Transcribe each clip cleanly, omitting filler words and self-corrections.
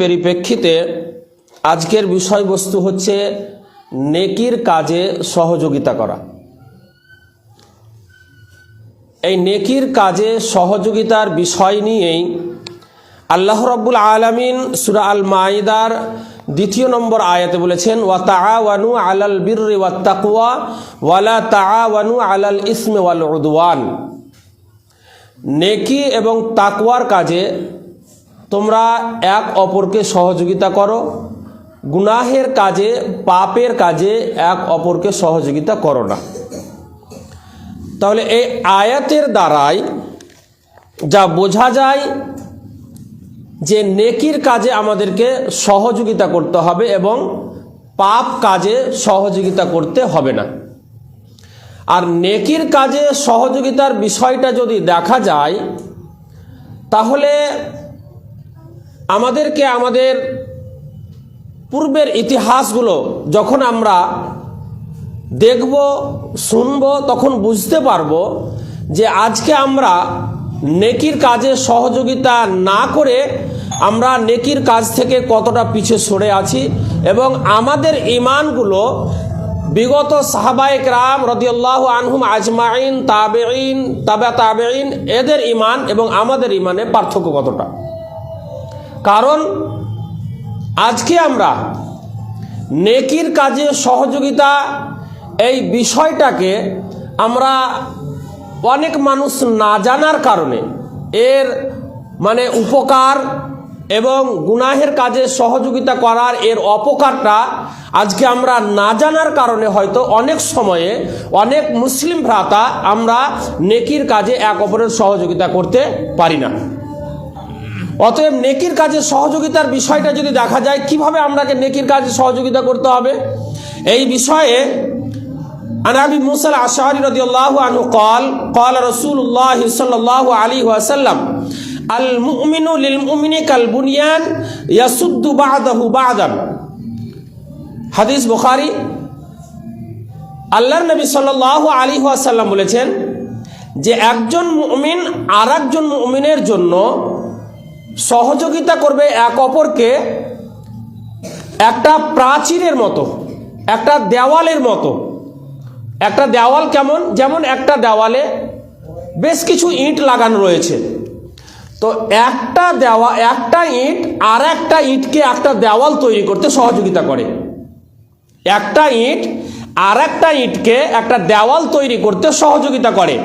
পরিপ্রেক্ষিতে আজকের বিষয়বস্তু হচ্ছে নেকির কাজে সহযোগিতা করা। এই নেকির কাজে সহযোগিতার বিষয় নিয়েই আল্লাহ রাব্বুল আলামিন সূরা আল মাইদার ২ নম্বর আয়াতে বলেছেন, ওয়া তাআওয়ানু আলাল বিররি ওয়াত তাকওয়া ওয়া লা তাআওয়ানু আলাল ইসমি ওয়াল উদওয়ান। নেকি এবং তাকওয়ার কাজে তোমরা এক অপরকে সহযোগিতা করো, গুনাহের কাজে পাপের কাজে এক অপরকে সহযোগিতা করো না। তাহলে এই আয়াতের দ্বারাই যা বোঝা যায় যে নেকির কাজে আমাদেরকে সহযোগিতা করতে হবে এবং পাপ কাজে সহযোগিতা করতে হবে না। আর নেকির কাজে সহযোগিতার বিষয়টা যদি দেখা যায় তাহলে আমাদেরকে আমাদের পূর্বের ইতিহাসগুলো যখন আমরা দেখব শুনব তখন বুঝতে পারবো যে আজকে আমরা নেকির কাজে সহযোগিতা না করে আমরা নেকির কাজ থেকে কতটা পিছে সরে আছি এবং আমাদের ঈমানগুলো বিগত সাহাবায়ে কেরাম রাদিয়াল্লাহু আনহুম আজমাইন, তাবেঈন, তাবে তাবেঈন এদের ঈমান এবং আমাদের ঈমানে পার্থক্য কতটা। কারণ আজকে আমরা নেকির কাজে সহযোগিতা এই বিষয়টাকে আমরা অনেক মানুষ না জানার কারণে এর উপকার এবং গুনাহের কাজে সহযোগিতা করার এর অপকারটা আজকে আমরা না জানার কারণে হয়তো অনেক সময়ে অনেক মুসলিম ভ্রাতা আমরা নেকির কাজে এক অপরের সহযোগিতা করতে পারি না। অতএব নেকির কাজে সহযোগিতার বিষয়টা যদি দেখা যায় কিভাবে আমরাকে নেকির কাজে সহযোগিতা করতে হবে, এই বিষয়ে আন আবি মুসা আল-আশআরী রাদিয়াল্লাহু আনহু قال قال رسول الله صلى الله عليه وسلم المؤمن للمؤمن كالبنيان يسد بعضه بعضا। হাদিস বুখারী। আল্লাহর নবী সাল্লাল্লাহু আলাইহি ওয়াসাল্লাম বলেছেন যে একজন মুমিন আরেকজন মুমিনের জন্য সহযোগিতা করবে এক অপরকে একটা প্রাচীরের মতো, একটা দেওয়ালের মতো। একটা দেওয়াল কেমন? যেমন একটা দেওয়ালে বেশ কিছু ইট লাগানো রয়েছে, তো একটা ইট আর একটা ইটকে একটা দেওয়াল তৈরি করতে সহযোগিতা করে। একটা ইট আর একটা ইটকে একটা দেওয়াল তৈরি করতে সহযোগিতা করে।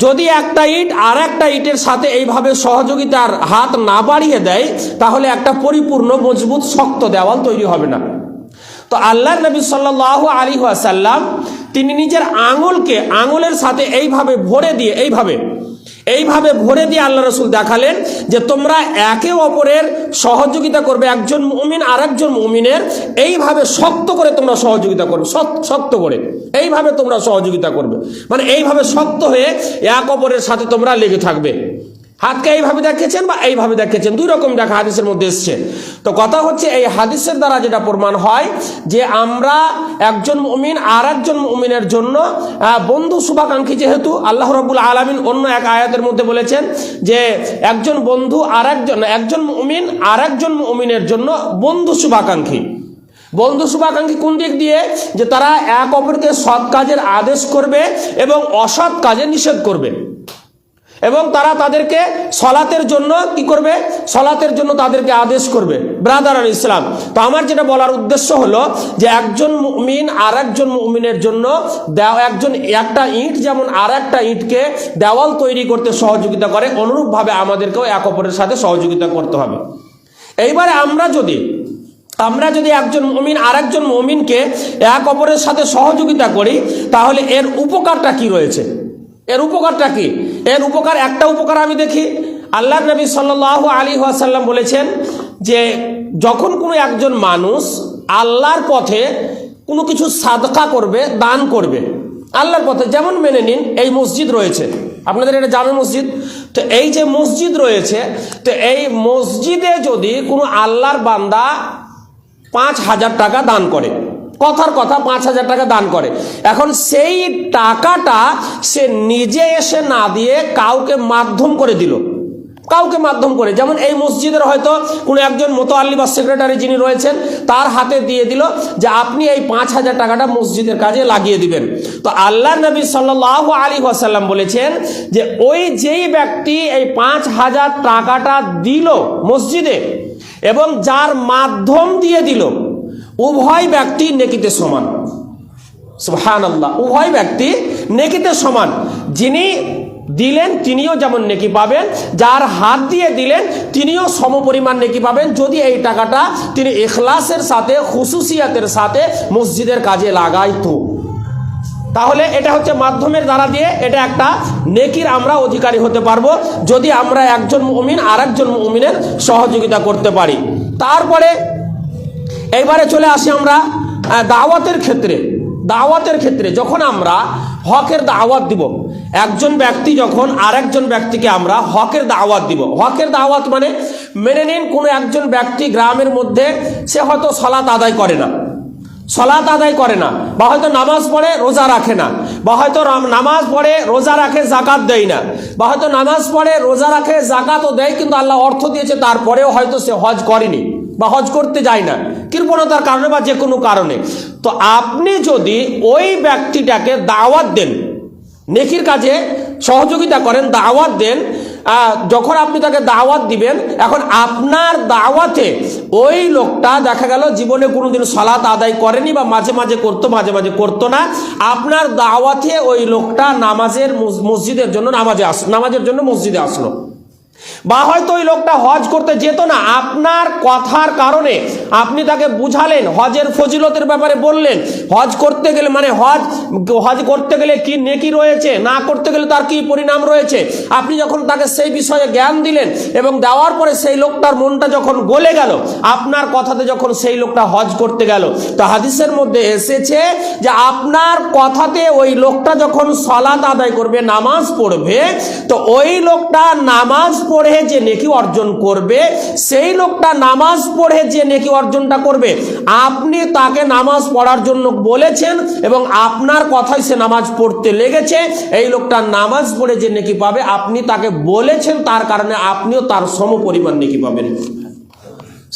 যদি একটা ইট আর একটা ইটের সাথে এইভাবে সহযোগিতার হাত না বাড়িয়ে দেয় তাহলে একটা পরিপূর্ণ মজবুত শক্ত দেওয়াল তৈরি হবে না। তো আল্লাহর নবী সাল্লাল্লাহু আলাইহি ওয়াসাল্লাম তিনি নিজের আঙুলের সাথে এইভাবে ভরে দিয়ে এইভাবে ভরে দিয়ে আল্লাহ রাসূল দেখালেন যে তোমরা একে অপরের সহযোগিতা করবে, একজন মুমিন আর একজন মুমিনের এইভাবে শক্ত করে তোমরা সহযোগিতা করবে, শক্ত করে এইভাবে তোমরা সহযোগিতা করবে, এইভাবে শক্ত হয়ে এক অপরের সাথে তোমরা লেগে থাকবে। হাতকে এইভাবে দেখেছেন বা এইভাবে দেখেছেন, দুই রকম দেখা হাদিসের মধ্যে এসছে। তো কথা হচ্ছে এই হাদিসের দ্বারা যেটা প্রমাণ হয় যে আমরা একজন মুমিন আর একজন মুমিনের জন্য বন্ধু শুভাকাঙ্ক্ষী, যেহেতু আল্লাহ রাব্বুল আলামিন অন্য এক আয়াতের মধ্যে বলেছেন যে একজন মুমিন আর একজন মুমিনের জন্য বন্ধু শুভাকাঙ্ক্ষী। বন্ধু শুভাকাঙ্ক্ষী কোন দিক দিয়ে? যে তারা এক অপরকে সৎ কাজের আদেশ করবে এবং অসৎ কাজে নিষেধ করবে এবং তারা তাদেরকে সলাতের জন্য কি করবে? সলাতের জন্য তাদেরকে আদেশ করবে। ব্রাদার আল ইসলাম, তো আমার যেটা বলার উদ্দেশ্য হলো যে একজন মুমিন আর একজন মুমিনের জন্য একটা ইট যেমন আর একটা ইটকে দেওয়াল তৈরি করতে সহযোগিতা করে, অনুরূপভাবে আমাদেরকেও এক অপরের সাথে সহযোগিতা করতে হবে। এইবারে আমরা যদি একজন মুমিন আর একজন মুমিনকে এক অপরের সাথে সহযোগিতা করি তাহলে এর উপকারটা কি রয়েছে? এর উপকারটা কি? এর উপকার, একটা উপকার আমি দেখি, আল্লাহর নবী সাল্লাল্লাহু আলাইহি ওয়াসাল্লাম বলেছেন যে যখন কোনো একজন মানুষ আল্লাহর পথে কোনো কিছু সাদকা করবে, দান করবে আল্লাহর পথে, যেমন মেনে নিন এই মসজিদ রয়েছে, আপনাদের এটা জামে মসজিদ, তো এই যে মসজিদ রয়েছে, তো এই মসজিদে যদি কোনো আল্লাহর বান্দা ৫,০০০ টাকা দান করে, কথার কথা ৫,০০০ টাকা দান করে, এখন সেই টাকাটা সে নিজে এসে না দিয়ে কাউকে মাধ্যম করে দিল, কাউকে মাধ্যম করে, যেমন এই মসজিদের হয়তো কোনো একজন মোতাল্লি বা সেক্রেটারি যিনি রয়েছেন তার হাতে দিয়ে দিল যে আপনি এই 5,000 টাকাটা মসজিদের কাজে লাগিয়ে দিবেন। তো আল্লাহ নবী সাল্লাল্লাহু আলাইহি ওয়াসাল্লাম বলেছেন যে ওই যেই ব্যক্তি এই 5,000 টাকাটা দিল মসজিদে এবং যার মাধ্যম দিয়ে দিল, উভয় ব্যক্তি নেকিতে সমান। সুবহানাল্লাহ, উভয় ব্যক্তি নেকিতে সমান। যিনি দিলেন তিনিও যেমন নেকি পাবেন, যার হাত দিয়ে দিলেন তিনিও সমপরিমাণ নেকি পাবেন, যদি এই টাকাটা তিনি ইখলাসের সাথে, খুশুসিয়াতের সাথে মসজিদের কাজে লাগাইতো। তাহলে এটা হচ্ছে মাধ্যমের দ্বারা দিয়ে এটা একটা নেকির আমরা অধিকারী হতে পারবো, যদি আমরা একজন মুমিন আর একজন মুমিনের সহযোগিতা করতে পারি। তারপরে এইবারে চলে আসি আমরা দাওয়াতের ক্ষেত্রে। দাওয়াতের ক্ষেত্রে যখন আমরা হকের দাওয়াত দিব, একজন ব্যক্তি যখন আরেকজন ব্যক্তিকে আমরা হকের দাওয়াত দিব, হকের দাওয়াত মানে মেনে নিন কোনো একজন ব্যক্তি গ্রামের মধ্যে সে হয়তো সালাত আদায় করে না, সালাত আদায় করে না, বা হয়তো নামাজ পড়ে রোজা রাখে না, বা হয়তো নামাজ পড়ে রোজা রাখে জাকাত দেয় না, বা হয়তো নামাজ পড়ে রোজা রাখে জাকাতও দেয় কিন্তু আল্লাহ অর্থ দিয়েছে তারপরেও হয়তো সে হজ করেনি বা হজ করতে যায় না, কৃপণতার কারণে বা যে কোনো কারণে। তো আপনি যদি ওই ব্যক্তিটাকে দাওয়াত দেন, নেকির কাজে সহযোগিতা করেন, দাওয়াত দেন, যখন আপনি তাকে দাওয়াত দিবেন, এখন আপনার দাওয়াতে ওই লোকটা দেখা গেল জীবনে কোনোদিন সালাত আদায় করেনি বা মাঝে মাঝে করতো মাঝে মাঝে করতো না, আপনার দাওয়াতে ওই লোকটা মসজিদের জন্য নামাজের জন্য মসজিদে আসলো, বা হয়তো ওই লোকটা হজ করতে যেত না, আপনার কথার কারণে আপনি তাকে বুঝালেন, হজের ফজিলতের ব্যাপারে বললেন, হজ করতে গেলে মানে হজ করতে গেলে কি নেকি রয়েছে, না করতে গেলে তার কি পরিণাম রয়েছে, আপনি যখন তাকে সেই বিষয়ে জ্ঞান দিলেন এবং দেওয়ার পরে সেই লোকটার মনটা যখন গলে গেল, আপনার কথাতে যখন সেই লোকটা হজ করতে গেল, তো হাদিসের মধ্যে এসেছে যে আপনার কথাতে ওই লোকটা যখন সালাত আদায় করবে, নামাজ পড়বে, তো ওই লোকটা নামাজ পড়ে যে নেকি অর্জন করবে, সেই লোকটা নামাজ পড়ে যে নেকি অর্জনটা করবে, আপনি তাকে নামাজ পড়ার জন্য বলেছেন এবং আপনার কথাই সে নামাজ পড়তে লেগেছে, এই লোকটা নামাজ পড়ে যে নেকি পাবে আপনি তাকে বলেছেন, তার কারণে আপনিও তার সমপরিমাণ নেকি পাবেন।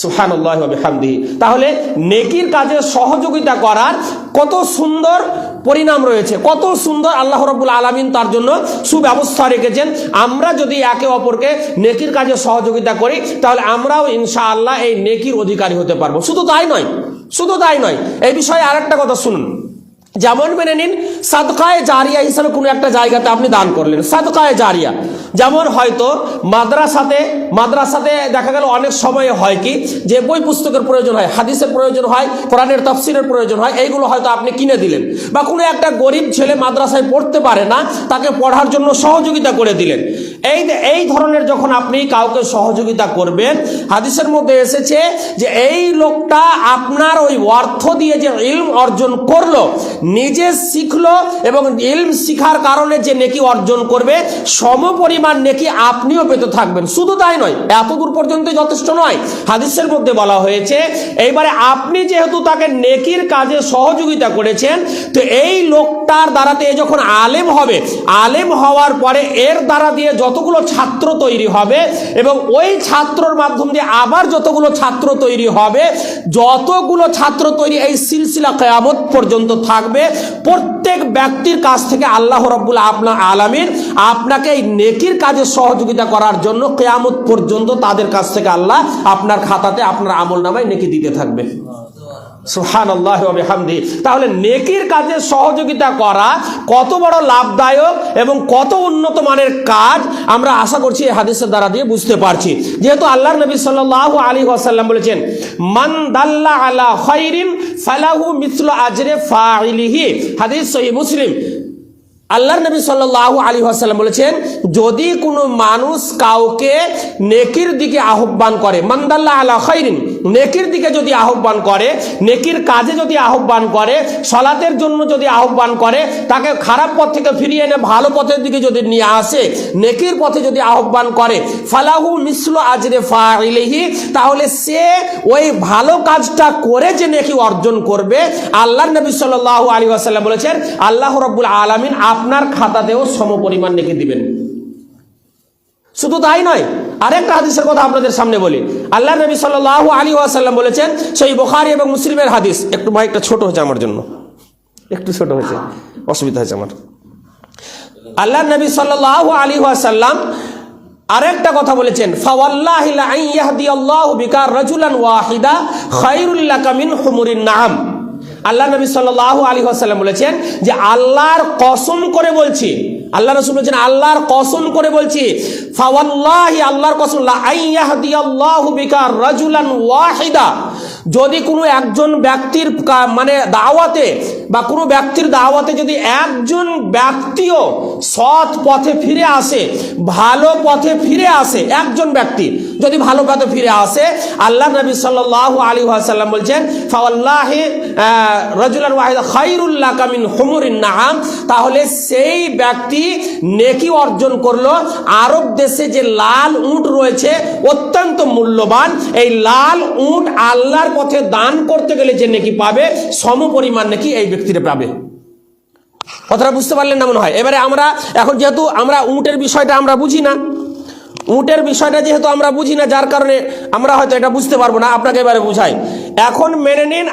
সুবহানাল্লাহি ওয়া বিহামদিহি। তাহলে নেকির কাজে সহযোগিতা করার কত সুন্দর পরিণাম রয়েছে, কত সুন্দর আল্লাহ রাব্বুল আলামিন তার জন্য সুব্যবস্থা রেখেছেন। আমরা যদি একে অপরকে নেকির কাজে সহযোগিতা করি তাহলে আমরাও ইনশাআল্লাহ এই নেকির অধিকারী হতে পারবো। শুধু তাই নয়, এই বিষয়ে আরেকটা কথা শুনুন। যেমন মেনে নিন সাদকায়ে জারিয়া হিসাবে কোনো একটা জায়গাতে আপনি দান করলেন, সাদকায়ে জারিয়া। যেমন হয়তো মাদ্রাসাতে দেখা গেল অনেক সময় হয় কি যে বই পুস্তকের প্রয়োজন হয়, হাদিসের প্রয়োজন হয়, কোরআনের তাফসিরের প্রয়োজন হয়, এইগুলো হয়তো আপনি কিনে দিলেন, বা কোনো একটা গরিব ছেলে মাদ্রাসায় পড়তে পারে না, তাকে পড়ার জন্য সহযোগিতা করে দিলেন। এই ধরনের যখন আপনি কাউকে সহযোগিতা করবেন, হাদিসের মধ্যে এসেছে যে এই লোকটা আপনার ওই অর্থ দিয়ে যে ইলম অর্জন করলো, নিজে শিখলো এবং ইলম শিখার কারণে যে নেকি অর্জন করবে, সমপরিমাণ নেকি আপনিও পেতে থাকবেন। শুধু তাই নয়, এত দূর পর্যন্ত যথেষ্ট নয়, হাদিসের মধ্যে বলা হয়েছে এইবারে আপনি যেহেতু তাকে নেকির কাজে সহযোগিতা করেছেন, তো এই লোকটার দ্বারাতে যখন আলেম হবে, আলেম হওয়ার পরে এর দ্বারা দিয়ে যতগুলো ছাত্র তৈরি হবে এবং ওই ছাত্রর মাধ্যম দিয়ে আবার যতগুলো ছাত্র তৈরি হবে, যতগুলো ছাত্র তৈরি এই সিলসিলা কিয়ামত পর্যন্ত থাকবে, প্রত্যেক ব্যক্তির কাছ থেকে আল্লাহ রাব্বুল আলামিন আপনাকে এই নেকির কাজে সহযোগিতা করার জন্য কিয়ামত পর্যন্ত তাদের কাছ থেকে আল্লাহ আপনার খাতাতে, আপনার আমলনামায় নেকি দিতে থাকবে। সুবহানাল্লাহি ওয়া বিহামদিহি। তাহলে নেকির কাজে সহযোগিতা করা কত বড় লাভদায়ক এবং কত উন্নত মানের কাজ আমরা আশা করছি এই হাদিসের দ্বারা দিয়ে বুঝতে পারছি। যেহেতু আল্লাহর নবী সাল্লাল্লাহু আলাইহি ওয়াসাল্লাম বলেছেন, মান দাল্লা আলা খায়রিন ফালাহু মিসলু আজরি ফাইলিহি, হাদিস সহিহ মুসলিম। আল্লাহর নবী সাল্লাল্লাহু আলাইহি ওয়াসাল্লাম বলেছেন, যদি কোনো মানুষ কাউকে নেকির দিকে আহ্বান করে, মান দাল্লা আলা খায়রিন, নেকির দিকে যদি আহ্বান করে, নেকির কাজে যদি আহ্বান করে, সালাতের জন্য যদি আহ্বান করে, তাকে খারাপ পথ থেকে ফিরিয়ে এনে ভালো পথের দিকে যদি নিয়ে আসে, নেকির পথে যদি আহ্বান করে, ফালাহু মিসলু আজরি ফাইলিহি, তাহলে সে ওই ভালো কাজটা করে যে নেকি অর্জন করবে, আল্লাহর নবী সাল্লাল্লাহু আলাইহি ওয়াসাল্লাম বলেছেন আল্লাহ রাব্বুল আলামিন আপনার খাতাতেও সমপরিমাণ নেকি দিবেন। শুধু তাই নয়, আরেকটা হাদিসের কথা আপনাদের সামনে বলি। আল্লাহ নবী সাল্লাল্লাহু আলাইহি ওয়াসাল্লাম বলেছেন, সেই বুখারী এবং মুসলিমের হাদিস। একটু মাইকটা ছোট হয়েছে আমার জন্য, একটু ছোট হয়েছে, অসুবিধা হয়েছে আমার। আল্লাহ নবী সাল্লাল্লাহু আলাইহি ওয়াসাল্লাম আরেকটা কথা বলেছেন, ফাওয়াল্লাহি লা ইয়াহদিয়াল্লাহু বিকা রাজুলান ওয়াহিদা খায়রুল লাকা মিন হুমুরিন নাআম। আল্লাহ নবী সাল্লাল্লাহু আলাইহি ওয়াসাল্লাম বলেছেন যে আল্লাহর কসম করে বলছি, আল্লাহ রাসূল বলেছেন আল্লাহর কসম করে বলছি, ফাওয়াল্লাহি, আল্লাহর কসম, লা ইয়াহদিয়াল্লাহু বিকা রাজুলান ওয়াহিদা, যদি কোনো একজন ব্যক্তির মানে দাওয়াতে বা কোনো ব্যক্তির দাওয়াতে যদি একজন ব্যক্তিও সৎ পথে ফিরে আসে, ভালো পথে ফিরে আসে, একজন ব্যক্তি যদি ভালো পথে ফিরে আসে, আল্লাহ নবী সাল্লাল্লাহু আলাইহি ওয়াসাল্লাম বলছেন, ফাওয়াল্লাহি রাজুলান ওয়াহিদা খায়রুল লাকা মিন হুমুরিন নাআম, তাহলে সেই ব্যক্তি নেকি অর্জন করলো। আরব দেশে যে লাল উট রয়েছে অত্যন্ত মূল্যবান, এই লাল উট আল্লাহর পথে দান করতে গেলে যে নেকি পাবে, সম পরিমাণ নেকি এই ব্যক্তিরা পাবে। কথাটা বুঝতে পারলেন না মনে হয়? এবারে আমরা এখন যেহেতু আমরা উটের বিষয়টা আমরা বুঝি না, উটের বিষয়টা যেহেতু আমরা বুঝি না, যার কারণে আমরা হয়তো এটা বুঝতে পারবো না। আপনাকে এবারে বুঝাই। এখন মেনে নিন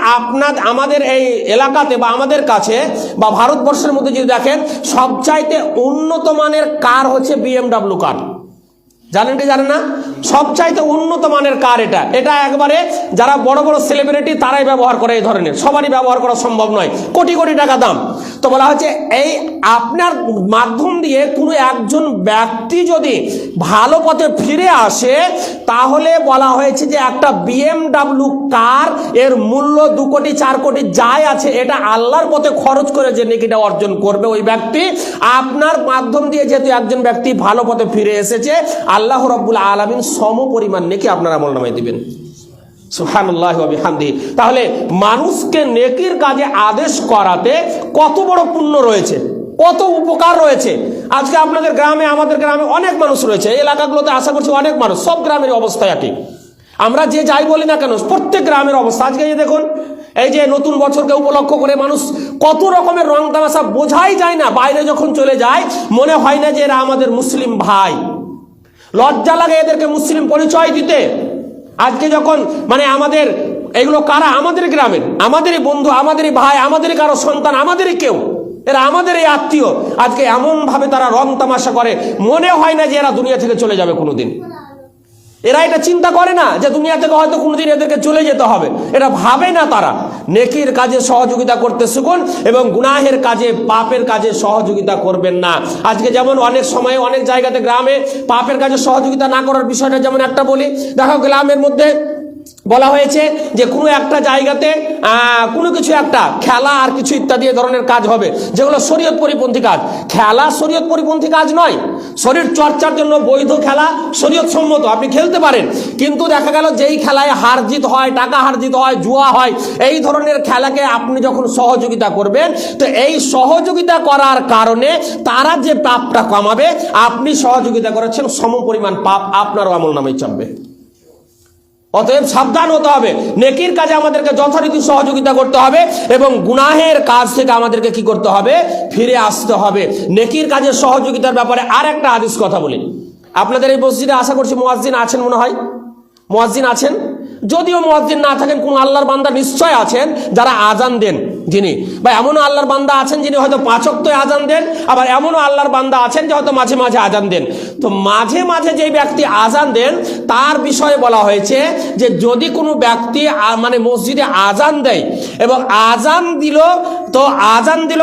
আমাদের এই এলাকাতে বা আমাদের কাছে বা ভারতবর্ষের মধ্যে যদি দেখেন, সবচাইতে উন্নত মানের কার হচ্ছে BMW কার। জানেন কি জানেন না? সবচাইতে উন্নত মানের কার এটা একবারে যারা বড় বড় সেলিব্রিটি তারাই ব্যবহার করে, এই ধরনের সবারই ব্যবহার করা সম্ভব নয়, কোটি কোটি টাকা দাম। তো বলা হচ্ছে এই আপনার মাধ্যম দিয়ে কোনো একজন ব্যক্তি যদি ভালো পথে ফিরে আসে, তাহলে বলা হয়েছে যে একটা BMW কার এর মূল্য 2 কোটি 4 কোটি যাই আছে, এটা আল্লাহর পথে খরচ করে যে নেকিটা অর্জন করবে ওই ব্যক্তি, আপনার মাধ্যম দিয়ে যেহেতু একজন ব্যক্তি ভালো পথে ফিরে এসেছে, আল্লাহ রাব্বুল আলামিন সম পরিমাণ নেকি আপনার আমলনামায় দিবেন। সুবহানাল্লাহি ওয়া বিহামদিহি। তাহলে মানুষকে নেকির কাজে আদেশ করাতে কত বড় পুণ্য রয়েছে, কত উপকার রয়েছে। আজকে আপনাদের গ্রামে, আমাদের গ্রামে অনেক মানুষ রয়েছে, এই এলাকাগুলোতে আশা করছি অনেক মানুষ, সব গ্রামের অবস্থা একই। আমরা যে যাই বলি না কেন, প্রত্যেক গ্রামের অবস্থা আজকে এই দেখুন, এই যে নতুন বছরকে উপলক্ষ করে মানুষ কত রকমের রং তামাশা, বোঝাই যায় না। বাইরে যখন চলে যায় মনে হয় না যে এরা আমাদের মুসলিম ভাই, লজ্জা লাগে এদেরকে মুসলিম পরিচয় দিতে। আজকে যখন মানে আমাদের এগুলো কারা, আমাদের গ্রামের, আমাদেরই বন্ধু, আমাদেরই ভাই, আমাদেরই কারো সন্তান, আমাদেরই কেউ, এরা আমাদের এই আত্মীয়, আজকে এমন ভাবে তারা রং তামাশা করে, মনে হয় না যে এরা দুনিয়া থেকে চলে যাবে কোনোদিন। এরা এটা চিন্তা করে না যে দুনিয়া থেকে হয়তো কোনোদিন এদেরকে চলে যেতে হবে, এটা ভাবে না তারা। নেকির কাজে সহযোগিতা করতে শিখুন এবং গুনাহের কাজে, পাপের কাজে সহযোগিতা করবেন না। আজকে যেমন অনেক সময় অনেক জায়গাতে গ্রামে পাপের কাজে সহযোগিতা না করার বিষয়টা যেমন একটা বলি, দেখো গ্রামের মধ্যে বলা হয়েছে যে কোনো একটা জায়গাতে কোনো কিছু একটা খেলা আর কিছু ইত্যাদি ধরনের কাজ হবে, যেগুলো শরীয়ত পরিপন্থী কাজ। খেলা শরীয়ত পরিপন্থী কাজ নয়, শরীর চর্চার জন্য বৈধ খেলা, শরীয়ত সম্মত, আপনি খেলতে পারেন। কিন্তু দেখা গেল যেই খেলায় হার জিত হয়, টাকা হার জিত হয়, জুয়া হয়, এই ধরনের খেলাকে আপনি যখন সহযোগিতা করবেন, তো এই সহযোগিতা করার কারণে তারা যে পাপটা কমাবে, আপনি সহযোগিতা করেছেন, সম পরিমাণ পাপ আপনারও আমলনামায় চাপবে। অতএব সাবধান হতে হবে, নেকির কাজে আমাদেরকে যথারীতি সহযোগিতা করতে হবে এবং গুনাহের কাজ থেকে আমাদেরকে কি করতে হবে, ফিরে আসতে হবে। নেকির কাজে সহযোগিতার ব্যাপারে আর একটা হাদিস কথা বলি। আপনাদের এই মসজিদে আশা করছি মুয়াজ্জিন আছেন, মনে হয় মুয়াজ্জিন আছেন। যদিও মুয়াজ্জিন না থাকেন, কোন আল্লাহর বান্দা নিশ্চয় আছেন যারা আজান দেন, যিনি বা এমনও আল্লাহর বান্দা আছেন যিনি হয়তো 5 ওয়াক্তে আজান দেন, আবার এমনও আল্লাহর বান্দা আছেন যে হয়তো মাঝে মাঝে আজান দেন। তো মাঝে মাঝে যে ব্যক্তি আজান দেন তার বিষয়ে বলা হয়েছে যে যদি কোনো ব্যক্তি মানে মসজিদে আজান দেয় এবং আজান দিল, তো আজান দিল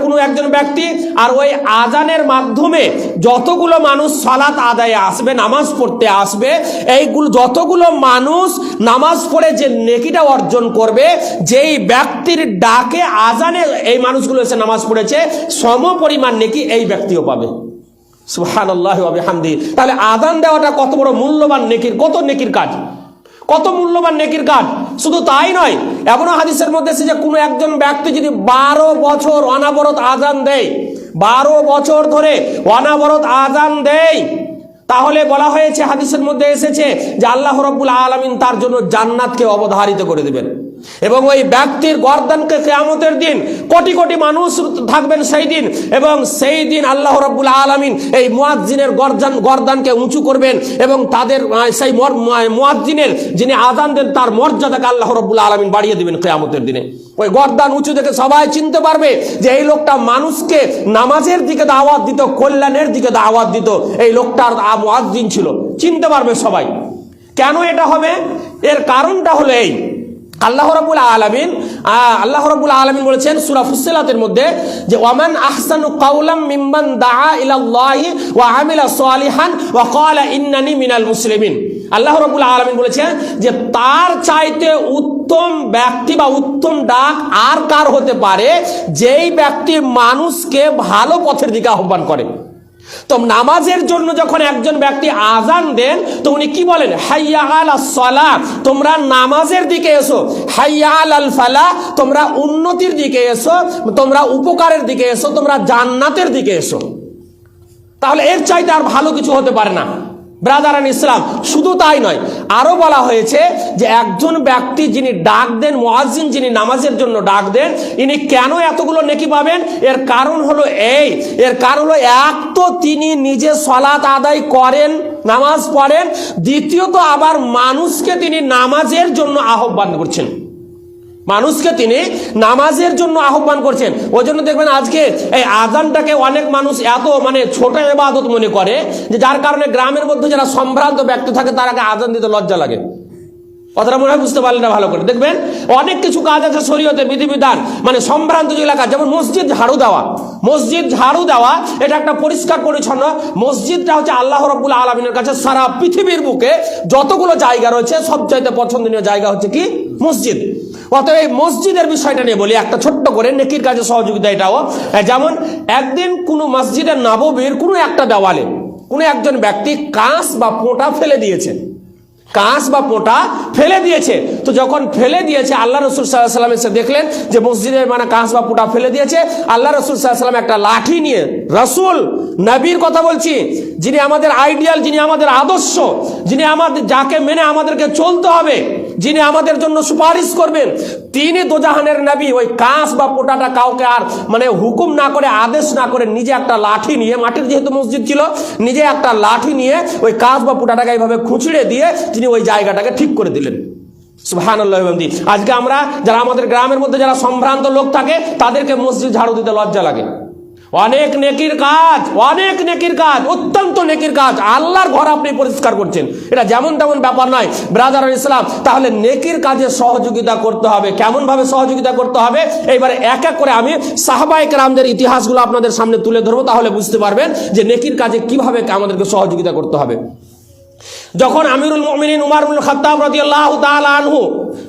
কোনো একজন ব্যক্তি, আর ওই আজানের মাধ্যমে যতগুলো মানুষ সালাত আদায়ে আসবে, নামাজ পড়তে আসবে, এইগুলো যতগুলো মানুষ নামাজ পড়ে যে নেকিটা অর্জন করবে, যেই ব্যক্তির ডাকে আজানে এই মানুষগুলো এসে নামাজ পড়েছে, সম পরিমাণ নেকি এই ব্যক্তিও পাবে। সুবহানাল্লাহি ওয়া বিহামদিহি। তাহলে আজান দেওয়াটা কত বড় মূল্যবান নেকির, কত নেকির কাজ, কত মূল্যবান নেকির কাজ। শুধু তাই নয়, এমনও হাদিসের মধ্যে এসেছে যে কোনো একজন ব্যক্তি যদি 12 বছর অনাবরত আজান দেয়, 12 বছর ধরে অনাবরত আজান দেয়, তাহলে বলা হয়েছে, হাদিসের মধ্যে এসেছে যে আল্লাহ রাব্বুল আলামিন তার জন্য জান্নাতকে অবধারিত করে দেবেন। এবং ওই ব্যক্তির গর্দানকে কিয়ামতের দিন কোটি কোটি মানুষ থাকবেন সেই দিন, এবং সেই দিন আল্লাহ রাব্বুল আলামিন এই মুয়াজ্জিনের গর্দানকে উঁচু করবেন এবং তাদের সেই মুয়াজ্জিনের যিনি আযান দেন তার মর্যাদাকে আল্লাহ রাব্বুল আলামিন বাড়িয়ে দিবেন কিয়ামতের দিনে। ওই গর্দান উঁচু দেখে সবাই চিনতে পারবে যে এই লোকটা মানুষকে নামাজের দিকে দাওয়াত দিত, কল্যাণের দিকে দাওয়াত দিত, এই লোকটার মুয়াজ্জিন ছিল, চিনতে পারবে সবাই। কেন এটা হবে? এর কারণটা হলো এই, আল্লাহ রাব্বুল আলামিন বলেছেন সূরা ফুসসিলাতের মধ্যে যে ওয়ামান আহসানু কাওলাম মিম্মান দাআ ইলাল্লাহি ওয়া আমিলা সালিহান ওয়া ক্বালা ইন্নানি মিনাল মুসলিমিন। আল্লাহ রাব্বুল আলামিন বলেছেন যে তার চাইতে উত্তম ব্যক্তি বা উত্তম ডাক আর কার হতে পারে, যেই ব্যক্তি মানুষকে ভালো পথের দিকে আহ্বান করে। তো নামাজের জন্য যখন একজন ব্যক্তি আযান দেন তো উনি কি বলেন? হাইয়া আলাস সালাহ, তোমরা নামাজের দিকে এসো। হাইয়া আলাল ফালাহ, তোমরা উন্নতির দিকে এসো, তোমরা উপকারের দিকে এসো, তোমরা জান্নাতের দিকে এসো। তাহলে এর চাইতে আর ভালো কিছু হতে পারে না ব্রাদারান ইসলাম। শুধু তাই নয়, আরো বলা হয়েছে যে একজন ব্যক্তি যিনি ডাক দেন, মুয়াজ্জিন যিনি নামাজের জন্য ডাক দেন, ইনি কেন এতগুলো নেকি পাবেন? এর কারণ হলো এর কারণ হলো এক তো তিনি নিজে সালাত আদায় করেন, নামাজ পড়েন, দ্বিতীয়ত আবার মানুষকে তিনি নামাজের জন্য আহ্বান করছেন, মানুষকে তিনি নামাজের জন্য আহ্বান করছেন। ওই জন্য দেখবেন আজকে এই আযানটাকে অনেক মানুষ এত ছোট ইবাদত মনে করে যে যার কারণে গ্রামের মধ্যে যারা সম্ভ্রান্ত ব্যক্তি থাকে তারাকে আযান দিতে লজ্জা লাগে। কথাটা মনে হয় বুঝতে পারলেন না ভালো করে? দেখবেন অনেক কিছু কাজ আছে শরীয়তে, বিধিবিধান, সম্ভ্রান্ত যে এলাকা, যেমন মসজিদ ঝাড়ু দেওয়া, এটা একটা পরিষ্কার পরিচ্ছন্ন মসজিদটা হচ্ছে আল্লাহ রাব্বুল আলামিনের কাছে সারা পৃথিবীর বুকে যতগুলো জায়গা রয়েছে সবচাইতে পছন্দনীয় জায়গা হচ্ছে কি? মসজিদ। অতএব এই মসজিদের বিষয়টা নিয়ে বলি একটা ছোট্ট করে নেকির কাজে সহযোগিতা। এটাও যেমন একদিন কোনো মসজিদের নববীর কোনো একটা দেওয়ালে কোনো একজন ব্যক্তি কাঁচ বা পোঁটা ফেলে দিয়েছে। তো যখন ফেলে দিয়েছে আল্লাহ রাসূল সাল্লাল্লাহু আলাইহি ওয়াসাল্লাম এসে দেখলেন যে মসজিদে কাঁচ বা পোঁটা ফেলে দিয়েছে। আল্লাহ রাসূল সাল্লাল্লাহু আলাইহি ওয়াসাল্লাম একটা লাঠি নিয়ে, রাসূল নবীর কথা বলছি, যিনি আমাদের আইডিয়াল, যিনি আমাদের আদর্শ, যিনি যাকে মেনে আমাদেরকে চলতে হবে, যিনি আমাদের জন্য সুপারিশ করবেন, তিনি দোজাহানের নবী ওই কাঁচ বা পোঁটাটা কাউকে আর হুকুম না করে, আদেশ না করে, নিজে একটা লাঠি নিয়ে, মাটির যেহেতু মসজিদ ছিল, নিজে একটা লাঠি নিয়ে ওই কাঁচ বা পোঁটাটাকে এইভাবে খুঁচিড়ে দিয়ে তিনি ওই জায়গাটাকে ঠিক করে দিলেন। সুবহানাল্লাহ। আজকে আমরা যারা আমাদের গ্রামের মধ্যে যারা সম্ভ্রান্ত লোক থাকে তাদেরকে মসজিদ ঝাড়ু দিতে লজ্জা লাগে। অনেক নেকির কাজ, অত্যন্ত নেকির কাজ। আল্লাহর ঘর আপনি পরিষ্কার করছেন, এটা যেমন তেমন ব্যাপার নয় ব্রাদার ইসলাম। তাহলে নেকির কাজে সহযোগিতা করতে হবে। কেমন ভাবে সহযোগিতা করতে হবে? এইবারে এক এক করে আমি সাহাবায়ে কেরামদের ইতিহাসগুলো আপনাদের সামনে তুলে ধরবো, তাহলে বুঝতে পারবেন যে নেকির কাজে কিভাবে আমাদেরকে সহযোগিতা করতে হবে। যখন আমিরুল মুমিনিন উমর ইবনুল খাত্তাব রাদিয়াল্লাহু তাআলা আনহু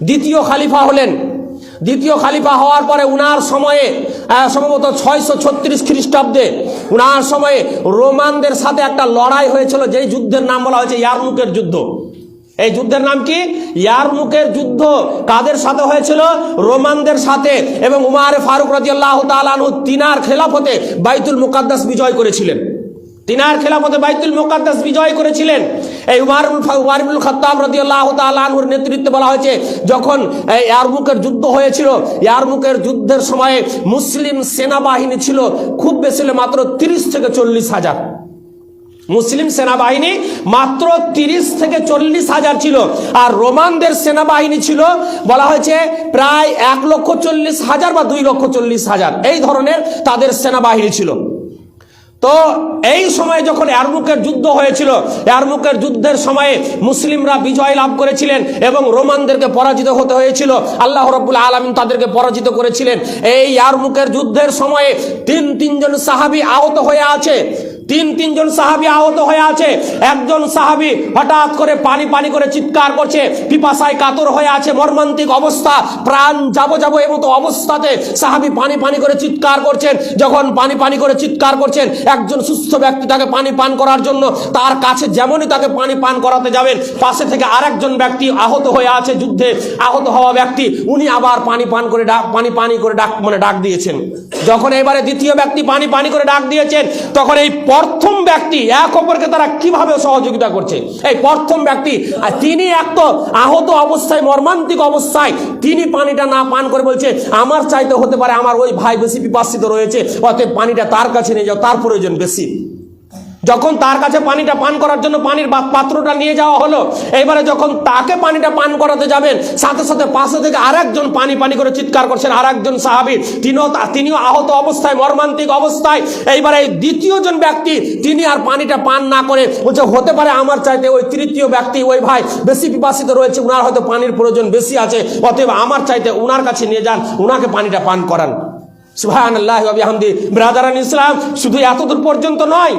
দ্বিতীয় খলিফা হলেন, দ্বিতীয় খলিফা হওয়ার পরে উনার সময়ে সম্ভবত 636 খ্রিস্টাব্দে উনার সময়ে রোমানদের সাথে একটা লড়াই হয়েছিল, যেই যুদ্ধের নাম বলা হয়েছে ইয়ারমুকের যুদ্ধ। এই যুদ্ধের নাম কি? ইয়ারমুকের যুদ্ধ। কাদের সাথে হয়েছিল? রোমানদের সাথে। এবং উমর ফারুক রাদিয়াল্লাহু তাআলা আনহু তিনার খেলাফতে বাইতুল মুকাদ্দাস বিজয় করেছিলেন। এই উমর ইবনুল খাত্তাব রাদিয়াল্লাহু তাআলা আনহুর নেতৃত্বে বলা হয়েছে যখন ইয়ারমুকের যুদ্ধ হয়েছিল, ইয়ারমুকের যুদ্ধের সময়ে মুসলিম সেনাবাহিনী ছিল খুব বেশি মাত্র 30 থেকে 40 হাজার। মুসলিম সেনাবাহিনী মাত্র 30 থেকে 40 হাজার ছিল, আর রোমানদের সেনাবাহিনী ছিল বলা হয়েছে প্রায় 1,40,000 বা 2,40,000, এই ধরনের তাদের সেনাবাহিনী ছিল। তো এই সময় যখন ইয়ারমুকের যুদ্ধ হয়েছিল, ইয়ারমুকের যুদ্ধের সময়ে মুসলিমরা বিজয় লাভ করেছিলেন এবং রোমানদেরকে পরাজিত হতে হয়েছিল। আল্লাহ রাব্বুল আলামিন তাদেরকে পরাজিত করেছিলেন। এই ইয়ারমুকের যুদ্ধের সময়ে তিনজন সাহাবী আহত হয়ে আছে। তিনজন সাহাবী আহত হয়ে আছে। একজন সাহাবী হঠাৎ করে পানি করে চিৎকার করছে, পিপাসায় কাতর হয়ে আছে, মর্মান্তিক অবস্থা, প্রাণ যাবো এমতো অবস্থাতে সাহাবী পানি করে চিৎকার করছেন। যখন পানি করে চিৎকার করছেন, একজন সুস্থ ব্যক্তি তাকে পানি পান করার জন্য তার কাছে যেমনই তাকে পানি পান করাতে যাবেন, পাশে থেকে আরেকজন ব্যক্তি আহত হয়ে আছে, যুদ্ধে আহত হওয়া ব্যক্তি, উনি আবার পানি করে ডাক দিয়েছেন। যখন এবারে দ্বিতীয় ব্যক্তি পানি করে ডাক দিয়েছেন, তখন এই প্রথম ব্যক্তি এক অপরকে তারা কিভাবে সহযোগিতা করছে। এই প্রথম ব্যক্তি তিনি এক তো আহত অবস্থায়, মর্মান্তিক অবস্থায়, তিনি পানিটা না পান করে বলছে আমার চাইতে হতে পারে আমার ওই ভাই বেশি পিপাসিত রয়েছে, অতএব পানিটা তার কাছে নিয়ে যাও, তার প্রয়োজন বেশি। যখন তার কাছে পানিটা পান করার জন্য পানির পাত্রটা নিয়ে যাওয়া হলো, এবারে যখন তাকে পানিটা পান করাতে যাবেন, সাথে সাথে পাশে থেকে আরেকজন পানি পানি করে চিৎকার করছেন, আরেকজন সাহাবী, তিনিও আহত অবস্থায়, মর্মান্তিক অবস্থায়। এইবারে দ্বিতীয় জন ব্যক্তি তিনি আর পানিটা পান না করে বলছে হতে পারে আমার চাইতে ওই তৃতীয় ব্যক্তি, ওই ভাই বেশি পিপাসিত রয়েছে, উনার হয়তো পানির প্রয়োজন বেশি আছে, অতএব আমার চাইতে উনার কাছে নিয়ে যান, উনাকে পানিটা পান করান। সুবহানাল্লাহি ওয়া বিহামদিহি। ব্রাদারান ইসলাম, শুধু এতদূর পর্যন্ত নয়,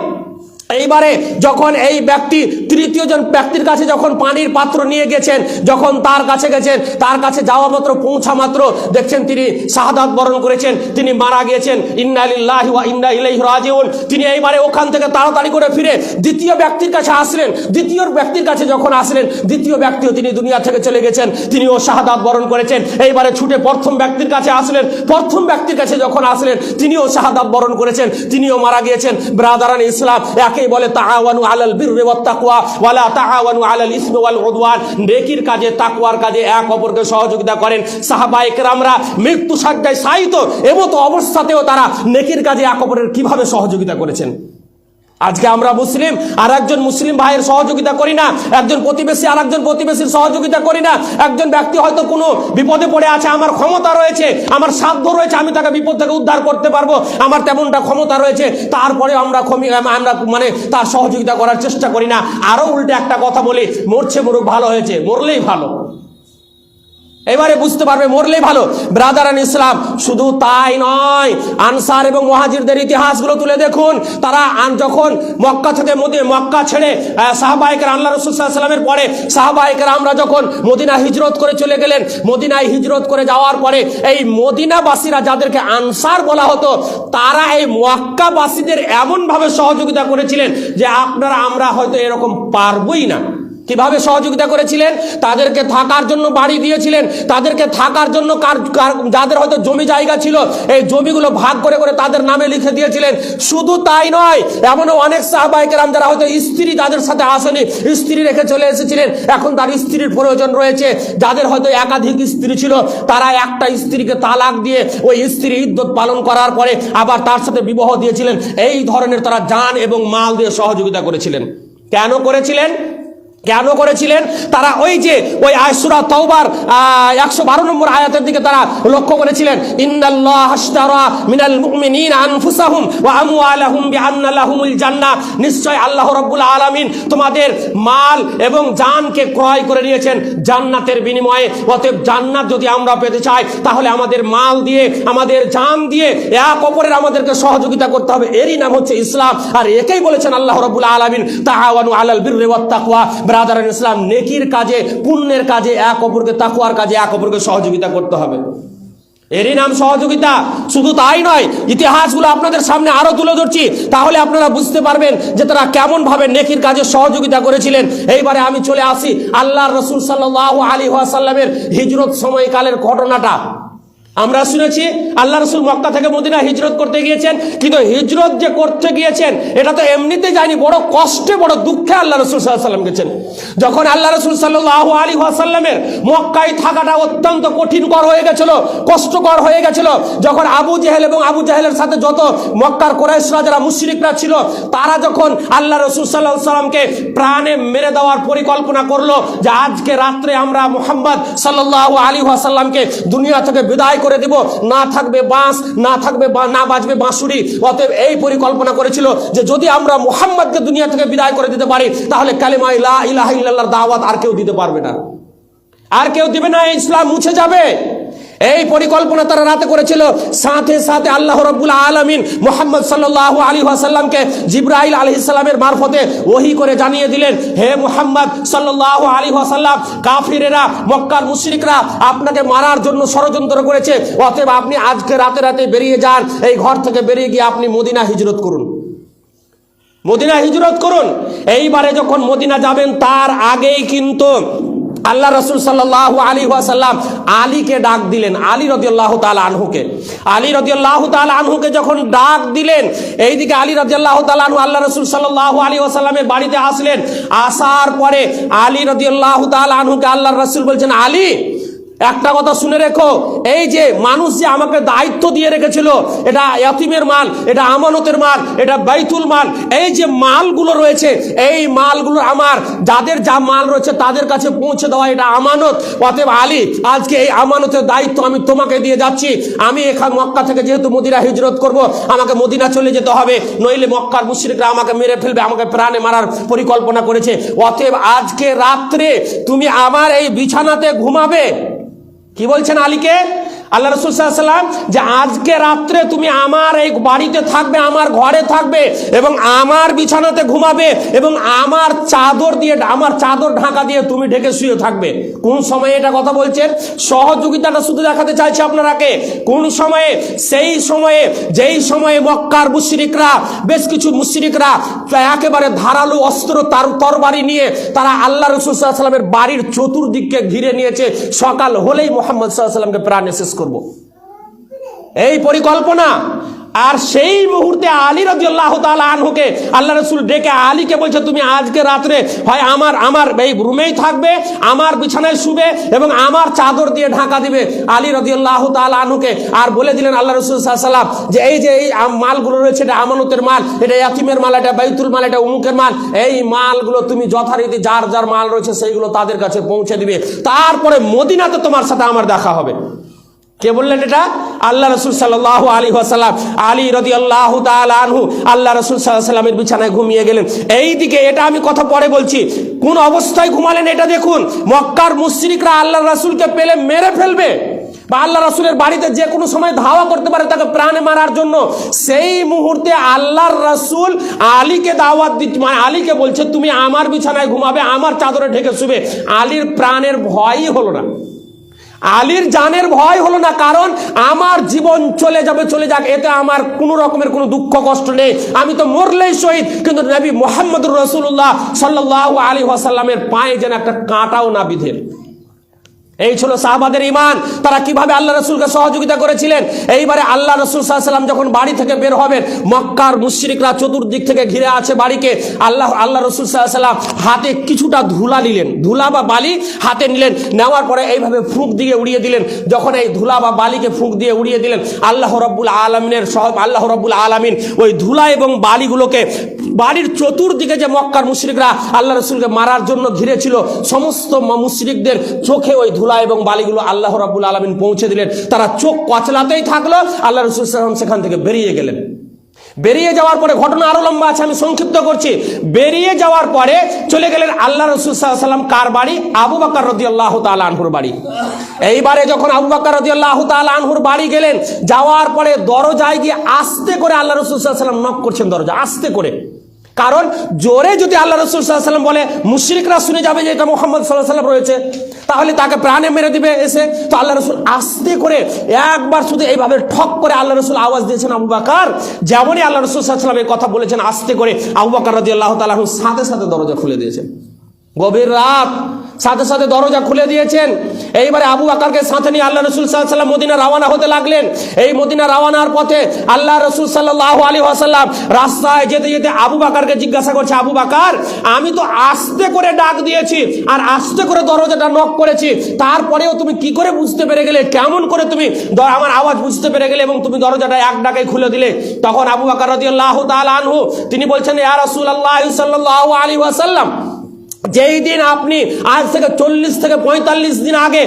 এইবারে যখন এই ব্যক্তি তৃতীয় জন ব্যক্তির কাছে যখন পানির পাত্র নিয়ে গেছেন, যখন তার কাছে গেছেন, তার কাছে যাওয়া মাত্র, পৌঁছা মাত্র দেখছেন তিনি শাহাদাত বরণ করেছেন, তিনি মারা গিয়েছেন। ইন্না লিল্লাহি ওয়া ইন্না ইলাইহি রাজিউন। তিনি এইবারে ওখান থেকে তাড়াতাড়ি করে ফিরে দ্বিতীয় ব্যক্তির কাছে আসলেন। দ্বিতীয় ব্যক্তির কাছে যখন আসলেন, দ্বিতীয় ব্যক্তিও তিনি দুনিয়া থেকে চলে গেছেন, তিনিও শাহাদাত বরণ করেছেন। এইবারে ছুটে প্রথম ব্যক্তির কাছে আসলেন। প্রথম ব্যক্তির কাছে যখন আসলেন, তিনিও শাহাদাত বরণ করেছেন, তিনিও মারা গিয়েছেন। ব্রাদারান ইসলাম, একেই বলে তাআওয়ানু আলাল বিররি ওয়াত তাকওয়া ওয়ালা তাআওয়ানু আলাল ইসমি ওয়াল উদওয়ান। নেকির কাজে, তাকওয়ার কাজে এক অপরকে সহযোগিতা করেন। সাহাবায়ে কেরামরা মৃত্যু শয্যায় শায়িত এমতো অবস্থাতেও তারা নেকির কাজে এক অপরের কিভাবে সহযোগিতা করেছেন। আজকে আমরা মুসলিম আর একজন মুসলিম ভাইয়ের সহযোগিতা করি না, একজন প্রতিবেশী আর একজন প্রতিবেশীর সহযোগিতা করি না। একজন ব্যক্তি হয়তো কোনো বিপদে পড়ে আছে, আমার ক্ষমতা রয়েছে, আমার সাধ্য রয়েছে, আমি তাকে বিপদ থেকে উদ্ধার করতে পারবো, আমার তেমনটা ক্ষমতা রয়েছে, তারপরে আমরা মানে তার সহযোগিতা করার চেষ্টা করি না। আরো উল্টে একটা কথা বলি, মরছে মরুক, ভালো হয়েছে, মরলেই ভালো। এবারে বুঝতে পারবে মরলেই ভালো। ব্রাদারান ইসলাম, শুধু তাই নয়, আনসার এবং মুহাজিরদের ইতিহাসগুলো তুলে দেখুন। তারা যখন মক্কা থেকে মক্কা ছেড়ে সাহাবায়ে কেরাম, আল্লাহ রাসূল সাল্লাল্লাহু আলাইহি ওয়াসাল্লামের পরে সাহাবায়ে কেরামরা যখন মদিনা হিজরত করে চলে গেলেন, মদিনায় হিজরত করে যাওয়ার পরে এই মদিনাবাসীরা, যাদেরকে আনসার বলা হতো, তারা এই মক্কাবাসীদের এমনভাবে সহযোগিতা করেছিলেন যে আমরা হয়তো এরকম পারবই না। কিভাবে সহযোগিতা করেছিলেন? তাদেরকে থাকার জন্য বাড়ি দিয়েছিলেন, তাদেরকে থাকার জন্য যাদের হয়তো জমি জায়গা ছিল, এই জমিগুলো ভাগ করে করে তাদের নামে লিখে দিয়েছিলেন। শুধু তাই নয়, এমনও অনেক সাহাবায়ে কেরাম যারা হয়তো স্ত্রী তাদের সাথে আসেনি, স্ত্রী রেখে চলে এসেছিলেন, এখন তার স্ত্রীর প্রয়োজন রয়েছে। যাদের হয়তো একাধিক স্ত্রী ছিল, তারা একটা স্ত্রীকে তালাক দিয়ে ওই স্ত্রী ইদ্যত পালন করার পরে আবার তার সাথে বিবাহ দিয়েছিলেন। এই ধরনের তারা জান এবং মাল দিয়ে সহযোগিতা করেছিলেন। কেন করেছিলেন? তারা ওই যে ওই সূরা তাওবার 112 নম্বর আয়াতের দিকে তারা লক্ষ্য করেছিলেন, ইন্নাল্লাহ আশতারা মিনাল মুমিনিনা আনফুসাহুম ওয়া আমওয়ালাহুম বিআন্না লাহুমুল জান্নাহ। নিশ্চয় আল্লাহ রাব্বুল আলামিন তোমাদের মাল এবং জানকে ক্রয় করে নিয়েছেন জান্নাতের বিনিময়ে। অতএব জান্নাত যদি আমরা পেতে চাই, তাহলে আমাদের মাল দিয়ে, আমাদের জান দিয়ে এক অপরের আমাদেরকে সহযোগিতা করতে হবে। এরই নাম হচ্ছে ইসলাম। আর একেই বলেছেন আল্লাহ রাব্বুল আলামিন, তাআওয়ানু আলাল বিররি ওয়াত তাকওয়া। ব্রাদারান ইসলাম, নেকির কাজে, পুণ্যের কাজে এক অপরকে, তাকওয়ার কাজে এক অপরকে সহযোগিতা করতে হবে। এরই নাম সহযোগিতা। শুধু তাই নয়, ইতিহাসগুলো আপনাদের সামনে আরো তুলে ধরছি, তাহলে আপনারা বুঝতে পারবেন যে তারা কেমন ভাবে নেকির কাজে সহযোগিতা করেছিলেন। এইবারে আমি চলে আসি আল্লাহর রাসূল সাল্লাল্লাহু আলাইহি ওয়াসাল্লামের হিজরত সময়কালের ঘটনাটা। আমরা শুনেছি আল্লাহ রাসূল মক্কা থেকে মদিনা হিজরত করতে গিয়েছেন, কিন্তু হিজরত যে করতে গিয়েছেন এটা তো এমনিতে যায়নি, বড় কষ্টে, বড় দুঃখে আল্লাহ রাসূল সাল্লাল্লাহু আলাইহি ওয়াসাল্লাম গেছেন। যখন আল্লাহ রাসূল সাল্লাল্লাহু আলাইহি ওয়াসাল্লামের মক্কায় থাকাটা অত্যন্ত কঠিনকর হয়ে গেছিল, কষ্টকর হয়ে গেছিল, যখন আবু জেহেল এবং আবু জেহেলের সাথে যত মক্কার কুরাইশরা যারা মুশরিকরা ছিল, তারা যখন আল্লাহ রাসূল সাল্লাল্লাহু আলাইহি ওয়াসাল্লামকে প্রাণে মেরে দেওয়ার পরিকল্পনা করলো যে আজকে রাত্রে আমরা মুহাম্মদ সাল্লাল্লাহু আলাইহি ওয়াসাল্লামকে দুনিয়া থেকে বিদায় করে দিব, না থাকবে বাঁশ, না বাজবে বাঁশুরি। অতএব এই পরিকল্পনা করেছিল যে যদি আমরা মুহাম্মদকে দুনিয়া থেকে বিদায় করে দিতে পারি, তাহলে কালিমা লা ইলাহা ইল্লাল্লাহর দাওয়াত আর কেউ দিতে পারবে না, আর কেউ দিবে না, ইসলাম মুছে যাবে। এই পরিকল্পনা তারা রাতে করেছিল। সাথে সাথে আল্লাহ রাব্বুল আলামিন মুহাম্মদ সাল্লাল্লাহু আলাইহি ওয়াসাল্লামকে জিবরাইল আলাইহিস সালামের মারফতে ওহী করে জানিয়ে দিলেন, হে মুহাম্মদ সাল্লাল্লাহু আলাইহি ওয়াসাল্লাম, কাফিরেরা, মক্কার মুশরিকরা আপনাকে মারার জন্য ষড়যন্ত্র করেছে। অতএব আপনি আজকে রাতে রাতে বেরিয়ে যান, এই ঘর থেকে বেরিয়ে গিয়ে আপনি মদিনা হিজরত করুন, মদিনা হিজরত করুন। এইবারে যখন মদিনা যাবেন, তার আগেই কিন্তু আল্লাহ রাসূল সাল্লাল্লাহু আলাইহি ওয়াসাল্লাম আলীকে ডাক দিলেন, আলী রাদিয়াল্লাহু তাআলা আনহুকে। আলী রাদিয়াল্লাহু তাআলা আনহুকে যখন ডাক দিলেন, এইদিকে আলী রাদিয়াল্লাহু তাআলা আনহু আল্লাহ রাসূল সাল্লাল্লাহু আলাইহি ওয়াসাল্লামের বাড়িতে আসলেন। আসার পরে আলী রাদিয়াল্লাহু তাআলা আনহুকে আল্লাহর রাসূল বলছেন, আলী একটা কথা শুনে রেখো, এই যে মানুষ যে আমাকে দায়িত্ব দিয়ে রেখেছিল, এটা ইয়াতীমের মাল, এটা আমানতের মাল, এটা বাইতুল মাল, এই যে মালগুলো রয়েছে, এই মালগুলো আমার, যাদের যা মাল রয়েছে তাদের কাছে পৌঁছে দেওয়া, এটা আমানত। অতএব আলী, আজকে এই আমানতের দায়িত্ব আমি তোমাকে দিয়ে যাচ্ছি। আমি এখান মক্কা থেকে যেহেতু মদিনা হিজরত করব, আমাকে মদিনা চলে যেতে হবে, নইলে মক্কার মুশরিকরা আমাকে মেরে ফেলবে, আমাকে প্রাণে মারার পরিকল্পনা করেছে। অতএব আজকে রাত্রে তুমি আমার এই বিছানাতে ঘুমাবে। কি বলছেন আলীকে আল্লাহ রাসূল সাল্লাল্লাহু আলাইহি ওয়াসাল্লাম, যে আজকে রাত্রে তুমি আমার এই বাড়িতে থাকবে, আমার ঘরে থাকবে এবং আমার বিছানাতে ঘুমাবে এবং আমার চাদর দিয়ে, আমার চাদর ঢাকা দিয়ে তুমি ঢেকে শুয়ে থাকবে। কোন সময়ে এটা কথা বলছেন? সহযোগিতাটা শুধু দেখাতে চাইছে আপনারাকে। কোন সময়ে? সেই সময়ে যেই সময়ে মক্কার মুশরিকরা, বেশ কিছু মুশরিকরা একেবারে ধারালো অস্ত্র, তরবারি নিয়ে তারা আল্লাহ রাসূল সাল্লাল্লাহু আলাইহি ওয়াসাল্লামের বাড়ির চতুর্দিককে ঘিরে নিয়েছে। সকাল হলেই মুহাম্মদ সাল্লাল্লাহু আলাইহি ওয়াসাল্লামকে প্রাণে শেষ করব, এই পরিকল্পনা। আর সেই মুহূর্তে আলী রাদিয়াল্লাহু তাআলা আনহুকে আল্লাহ রাসূল ডেকে আলীকে বলছে, তুমি আজকে রাত্রে হয় আমার এই রুমেই থাকবে, আমার বিছানায় শুবে এবং আমার চাদর দিয়ে ঢাকা দিবে। আলী রাদিয়াল্লাহু তাআলা আনহুকে আর বলে দিলেন আল্লাহ রাসূল সাল্লাল্লাহু আলাইহি ওয়াসাল্লাম, যে এই যে এই মালগুলো রয়েছে, এটা আমানতের মাল, এটা ইয়াতীমের মাল, এটা বাইতুল মাল, এটা উমুকের মাল, এই মালগুলো তুমি যথারীতি যার যার মাল রয়েছে সেইগুলো তাদের কাছে পৌঁছে দিবে। তারপরে মদিনাতে তোমার সাথে আমার দেখা হবে। কে বললেন এটা? আল্লাহ রাসূল সাল্লাল্লাহু আলাইহি ওয়াসাল্লাম। আলী রাদিয়াল্লাহু তাআলা আনহু আল্লাহ রাসূল সাল্লাল্লাহু আলাইহি ওয়াসাল্লামের বিছানায় ঘুমিয়ে গেলেন। এইদিকে এটা আমি কথা পরে বলছি, কোন অবস্থায় ঘুমালেন এটা দেখুন। মক্কার মুশরিকরা আল্লাহ রাসূলকে পেলে মেরে ফেলবে বা আল্লাহ রাসূলের বাড়িতে যে কোনো সময় ধাওয়া করতে পারে তাকে প্রাণে মারার জন্য। সেই মুহূর্তে আল্লাহর রাসূল আলীকে দাওয়াত দিচ্ছে, মানে আলীকে বলছে তুমি আমার বিছানায় ঘুমাবে, আমার চাদরে ঢেকে শুবে। আলীর প্রাণের ভয়ই হলো না, আলীর জানের ভয় হলো না, কারণ আমার জীবন চলে যাবে, চলে যাক, এতে আমার কোনো রকমের কোনো দুঃখ কষ্ট নেই, আমি তো মরলেই শহীদ। কিন্তু নবী মুহাম্মদুর রাসূলুল্লাহ সাল্লাল্লাহু আলাইহি ওয়াসাল্লামের পায়ে যেন একটা কাঁটাও না বিধে। এই ছিল সাহাবাদের ঈমান। তারা কিভাবে আল্লাহ রাসূলকে সহযোগিতা করেছিলেন। এইবারে আল্লাহ রাসূল সাল্লাল্লাহু আলাইহি ওয়াসাল্লাম যখন বাড়ি থেকে বের হবেন, মক্কার মুশরিকরা চতুর্দিক থেকে ঘিরে আছে বাড়িকে। আল্লাহ রাসূল সাল্লাল্লাহু আলাইহি ওয়াসাল্লাম হাতে কিছুটা ধুলা নিলেন, ধুলা বা বালি হাতে নিলেন, নেওয়ার পরে এইভাবে ফুঁক দিয়ে উড়িয়ে দিলেন। যখন এই ধুলা বা বালিকে ফুঁক দিয়ে উড়িয়ে দিলেন, আল্লাহ রাব্বুল আলামিন ওই ধুলা এবং বালিগুলোকে বাড়ির চতুর্দিকে যে মক্কার মুশরিকরা আল্লাহ রাসূলকে মারার জন্য ঘিরে ছিল, সমস্ত মুশরিকদের চোখে ওই ধুলা এবং বালিগুলো আল্লাহ রাব্বুল আলামিন পৌঁছে দিলেন। তারা চোখ কচলাতেই থাকলো, আল্লাহ রাসূল সাল্লাল্লাহু আলাইহি ওয়াসাল্লাম সেখান থেকে বেরিয়ে গেলেন। বেরিয়ে যাওয়ার পরে, ঘটনা আরো লম্বা আছে, আমি সংক্ষিপ্ত করছি। বেরিয়ে যাওয়ার পরে চলে গেলেন আল্লাহ রাসূল সাল্লাল্লাহু আলাইহি ওয়াসাল্লাম কার বাড়ি? আবু বকর রাদিয়াল্লাহু তাআলা আনহুর বাড়ি। এইবারে যখন আবু বকর রাদিয়াল্লাহু তাআলা আনহুর বাড়ি গেলেন, যাওয়ার পরে দরজায় গিয়ে আস্তে করে আল্লাহ রাসূল সাল্লাল্লাহু আলাইহি ওয়াসাল্লাম নক করছেন, দরজা আস্তে করে। কারণ জোরে যদি আল্লাহ রাসূল সাল্লাল্লাহু আলাইহি ওয়াসাল্লাম বলে, মুশরিকরা শুনে যাবে যে এটা মুহাম্মদ সাল্লাল্লাহু আলাইহি ওয়াসাল্লাম রয়েছে, তাহলে তাকে প্রাণে মেরে দিবে এসে। তো আল্লাহ রাসূল আস্তে করে একবার শুধু এইভাবে ঠক করে আল্লাহ রাসূল আওয়াজ দিয়েছেন আবু বকর। যেমনই আল্লাহ রাসূল সাল্লাল্লাহু আলাইহি ওয়াসাল্লাম এই কথা বলেছেন, আস্তে করে আবু বকর রাদিয়াল্লাহু তাআলা সাথে সাথে দরজা খুলে দিয়েছেন। গভীর রাত, সাথে সাথে দরজা খুলে দিয়েছেন। এইবারে আবু বকরকে সাথে নিয়ে আল্লাহ রাসূল সাল্লাল্লাহু আলাইহি ওয়াসাল্লাম মদিনা রওনা হতে লাগলেন। এই মদিনা রওনার পথে আল্লাহ রাসূল সাল্লাল্লাহু আলাইহি ওয়াসাল্লাম রাস্তায় যেতে যেতে আবু বকরকে জিজ্ঞাসা করছে, আবু বকর, আমি তো আস্তে করে ডাক দিয়েছি আর আস্তে করে দরজাটা নক করেছি, তারপরেও তুমি কি করে বুঝতে পেরে গেলে, কেমন করে তুমি আমার আওয়াজ বুঝতে পেরে গেলে এবং তুমি দরজাটা এক ডাকে খুলে দিলে? তখন আবু বকর রাদিয়াল্লাহু তাআলা আনহু তিনি বলছেন, ইয়া রাসূলুল্লাহ সাল্লাল্লাহু আলাইহি ওয়াসাল্লাম, যেই দিন আপনি আজ থেকে 40 থেকে 45 দিন আগে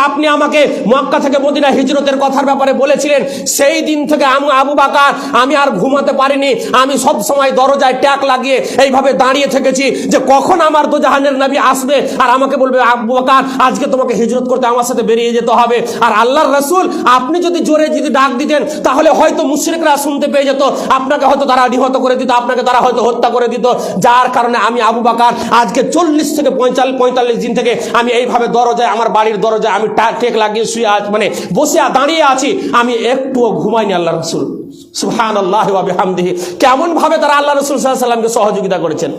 আপনি আমাকে মক্কা থেকে মদিনা হিজরতের কথার ব্যাপারে বলেছিলেন, সেই দিন থেকে আমি আবু বকর আমি আর ঘুমাতে পারিনি। আমি সব সময় দরজায় ট্যাক লাগিয়ে এইভাবে দাঁড়িয়ে থেকেছি যে কখন আমার দোজাহানের নবী আসবে আর আমাকে বলবে, আবু বকর আজকে তোমাকে হিজরত করতে আমার সাথে বেরিয়ে যেতে হবে। আর আল্লাহর রাসূল আপনি যদি জোরে যদি ডাক দিতেন তাহলে হয়তো মুশরিকরা শুনতে পেয়ে যেত, আপনাকে হয়তো তারা নিহত করে দিত, আপনাকে তারা হয়তো হত্যা করে দিত। যার কারণে আমি আবু বকর আজকে 40 থেকে 45 দিন থেকে আমি এইভাবে দরজায়, আমার বাড়ির দরজায় আমি টেক লাগিয়ে শুয়ে আছি, মানে বসে দাঁড়িয়ে আছি, আমি একটুও ঘুমাইনি। আল্লাহ রাসূল সুবহানাল্লাহি ওয়া বিহামদিহি কেমন ভাবে তারা আল্লাহ রাসূল সাল্লাল্লাহু আলাইহি ওয়াসাল্লামকে সহযোগিতা করেছেন।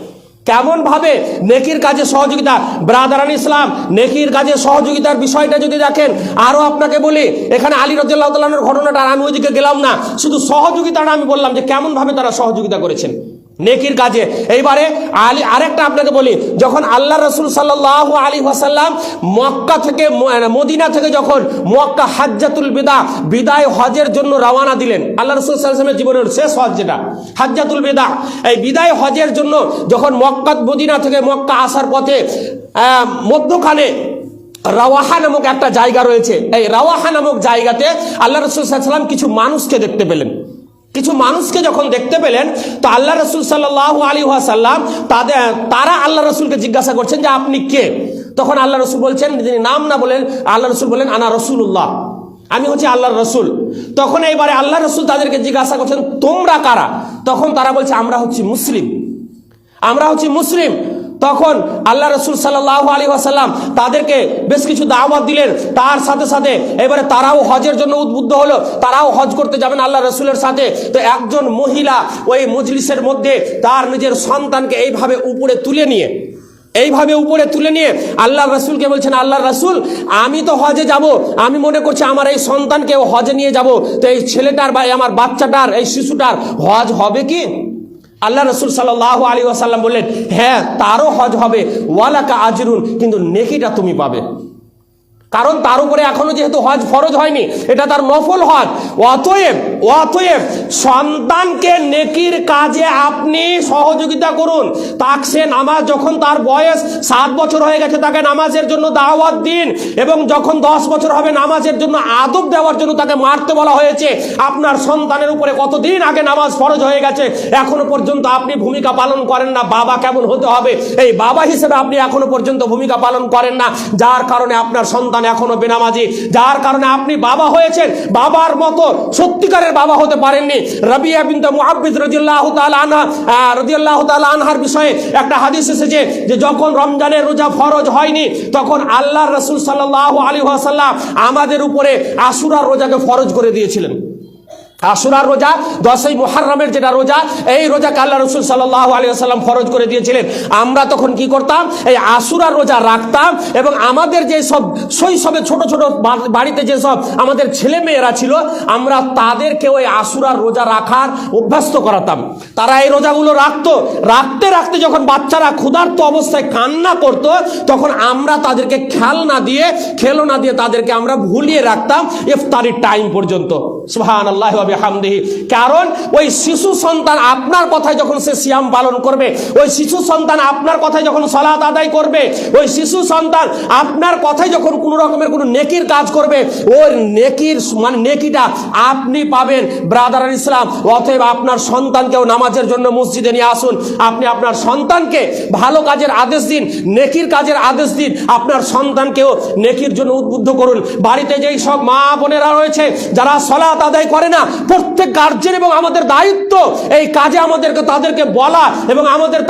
কেমন ভাবে নেকির কাজে সহযোগিতা। ব্রাদারান ইসলাম, নেকির কাজে সহযোগিতার বিষয়টা যদি দেখেন, আরো আপনাকে বলি, এখানে আলী রাদিয়াল্লাহু তাআলার ঘটনাটা আমি ওইদিকে গেলাম না, শুধু সহযোগিতাটা আমি বললাম যে কেমন ভাবে তারা সহযোগিতা করেছেন নেকির কাজে। এইবারে আরেকটা আপনাকে বলি, যখন আল্লাহ রাসূল সাল্লাল্লাহু আলাইহি ওয়াসাল্লাম মক্কা থেকে মদিনা থেকে যখন মক্কা হাজ্জাতুল বিদায় হজের জন্য রওনা দিলেন, আল্লাহ রাসূল সাল্লাল্লাহু আলাইহি ওয়াসাল্লামের জীবনের শেষ হজ যেটা হাজ্জাতুল বিদা, এই বিদায় হজের জন্য যখন মদিনা থেকে মক্কা আসার পথে মধ্যখানে রাওয়াহা নামক একটা জায়গা রয়েছে, এই রাওয়াহা নামক জায়গাতে আল্লাহ রাসূল সাল্লাল্লাহু আলাইহি ওয়াসাল্লাম কিছু মানুষকে দেখতে পেলেন। কিছু মানুষকে যখন দেখতে পেলেন, তো আল্লাহ রাসূল সাল্লাল্লাহু আলাইহি ওয়াসাল্লাম তারা আল্লাহ রাসূলকে জিজ্ঞাসা করছেন যে আপনি কে? তখন আল্লাহ রাসূল বলছেন, তিনি নাম না বলেন, আল্লাহ রাসূল বলেন আনা রাসূলুল্লাহ, আমি হচ্ছে আল্লাহর রাসূল। তখন এইবারে আল্লাহ রাসূল তাদেরকে জিজ্ঞাসা করছেন তোমরা কারা? তখন তারা বলছে আমরা হচ্ছি মুসলিম, আমরা হচ্ছি মুসলিম। তখন আল্লাহ রাসূল সাল্লাল্লাহু আলাইহি ওয়াসাল্লাম তাদেরকে বেশ কিছু দাওয়াত দিলেন। তার সাথে সাথে এবারে তারাও হজের জন্য উদ্বুদ্ধ হলো, তারাও হজ করতে যাবেন আল্লাহ রাসূলের সাথে। তো একজন মহিলা ওই মজলিসের মধ্যে তার নিজের সন্তানকে এইভাবে উপরে তুলে নিয়ে আল্লাহ রাসূলকে বলছেন, আল্লাহ রাসূল আমি তো হজে যাব, আমি মনে করছি আমার এই সন্তানকেও হজে নিয়ে যাব, তো এই ছেলেটার বা আমার বাচ্চাটার এই শিশুটার হজ হবে কি? আল্লাহ রাসূল সাল্লাল্লাহু আলাইহি ওয়াসাল্লাম বললেন, হ্যাঁ তারও হজ হবে, ওয়ালাকা আজরুন, কিন্তু নেকিটা তুমি পাবে। কারণ তার উপরে এখনো যেহেতু হজ ফরজ হয়নি, এটা তার নফল হজ। অতএব সন্তানকে নেকির কাজে আপনি সহযোগিতা করুন। তাকে সে নামাজ, যখন তার বয়স 7 বছর হয়ে গেছে তাকে নামাজের জন্য দাওয়াত দিন, এবং যখন 10 বছর হবে নামাজের জন্য আদব দেওয়ার জন্য তাকে মারতে বলা হয়েছে। আপনার সন্তানের উপরে কতদিন আগে নামাজ ফরজ হয়ে গেছে, এখনো পর্যন্ত আপনি ভূমিকা পালন করেন না। বাবা কেমন হতে হবে, এই বাবা হিসেবে আপনি এখনো পর্যন্ত ভূমিকা পালন করেন না, যার কারণে আপনার সন্তান এখনো বেনামাজি, যার কারণে আপনি বাবা হয়েছেন, বাবার মতো সত্যিকারের বাবা হতে পারেননি। রাবিয়া বিনতে মুআব্বিদ রাদিয়াল্লাহু তাআলা আনহার বিষয়ে একটা হাদিস এসেছে যে যখন রমজানের রোজা ফরজ হয়নি, তখন আল্লাহর রাসূল সাল্লাল্লাহু আলাইহি ওয়াসাল্লাম আমাদের উপরে আশুরার রোজাকে ফরজ করে দিয়েছিলেন। আশুরার রোজা 10ই মুহররমের যেটা রোজা, এই রোজাকে আল্লাহ রাসূল সাল্লাল্লাহু আলাইহি ওয়াসাল্লাম ফরজ করে দিয়েছিলেন। আমরা তখন কি করতাম, এই আশুরার রোজা রাখতাম, এবং আমাদের যে সব শৈশবে ছোট ছোট বাড়িতে যে সব আমাদের ছেলে মেয়েরা ছিল, আমরা তাদেরকে ওই আশুরার রোজা রাখার অভ্যস্ত করাতাম। তারা এই রোজাগুলো রাখতে রাখতে যখন বাচ্চারা ক্ষুধার্ত অবস্থায় কান্না করত, তখন আমরা তাদেরকে খেলনা দিয়ে তাদেরকে আমরা ভুলিয়ে রাখতাম ইফতারির টাইম পর্যন্ত। সুবহানাল্লাহ ওয়া বিহামদিহি। কারণ ওই শিশু সন্তান আপনার কথায় যখন সে সিয়াম পালন করবে, ওই শিশু সন্তান আপনার কথায় যখন সালাত আদায় করবে, ওই শিশু সন্তান আপনার কথায় যখন কোনো রকমের কোনো নেকির কাজ করবে, ওর নেকিটা আপনি পাবেন। ব্রাদার ইসলাম, অতএব আপনার সন্তানকেও নামাজের জন্য মসজিদে নিয়ে আসুন। আপনি আপনার সন্তানকে ভালো কাজের আদেশ দিন, নেকির কাজের আদেশ দিন, আপনার সন্তানকেও নেকির জন্য উদ্বুদ্ধ করুন। বাড়িতে যেই সব মা বোনেরা রয়েছে যারা সালাত আদায় করে না, প্রত্যেক গার্জিয়ান এবং আমাদের দায়িত্ব এই কাজে তাদেরকে বলা এবং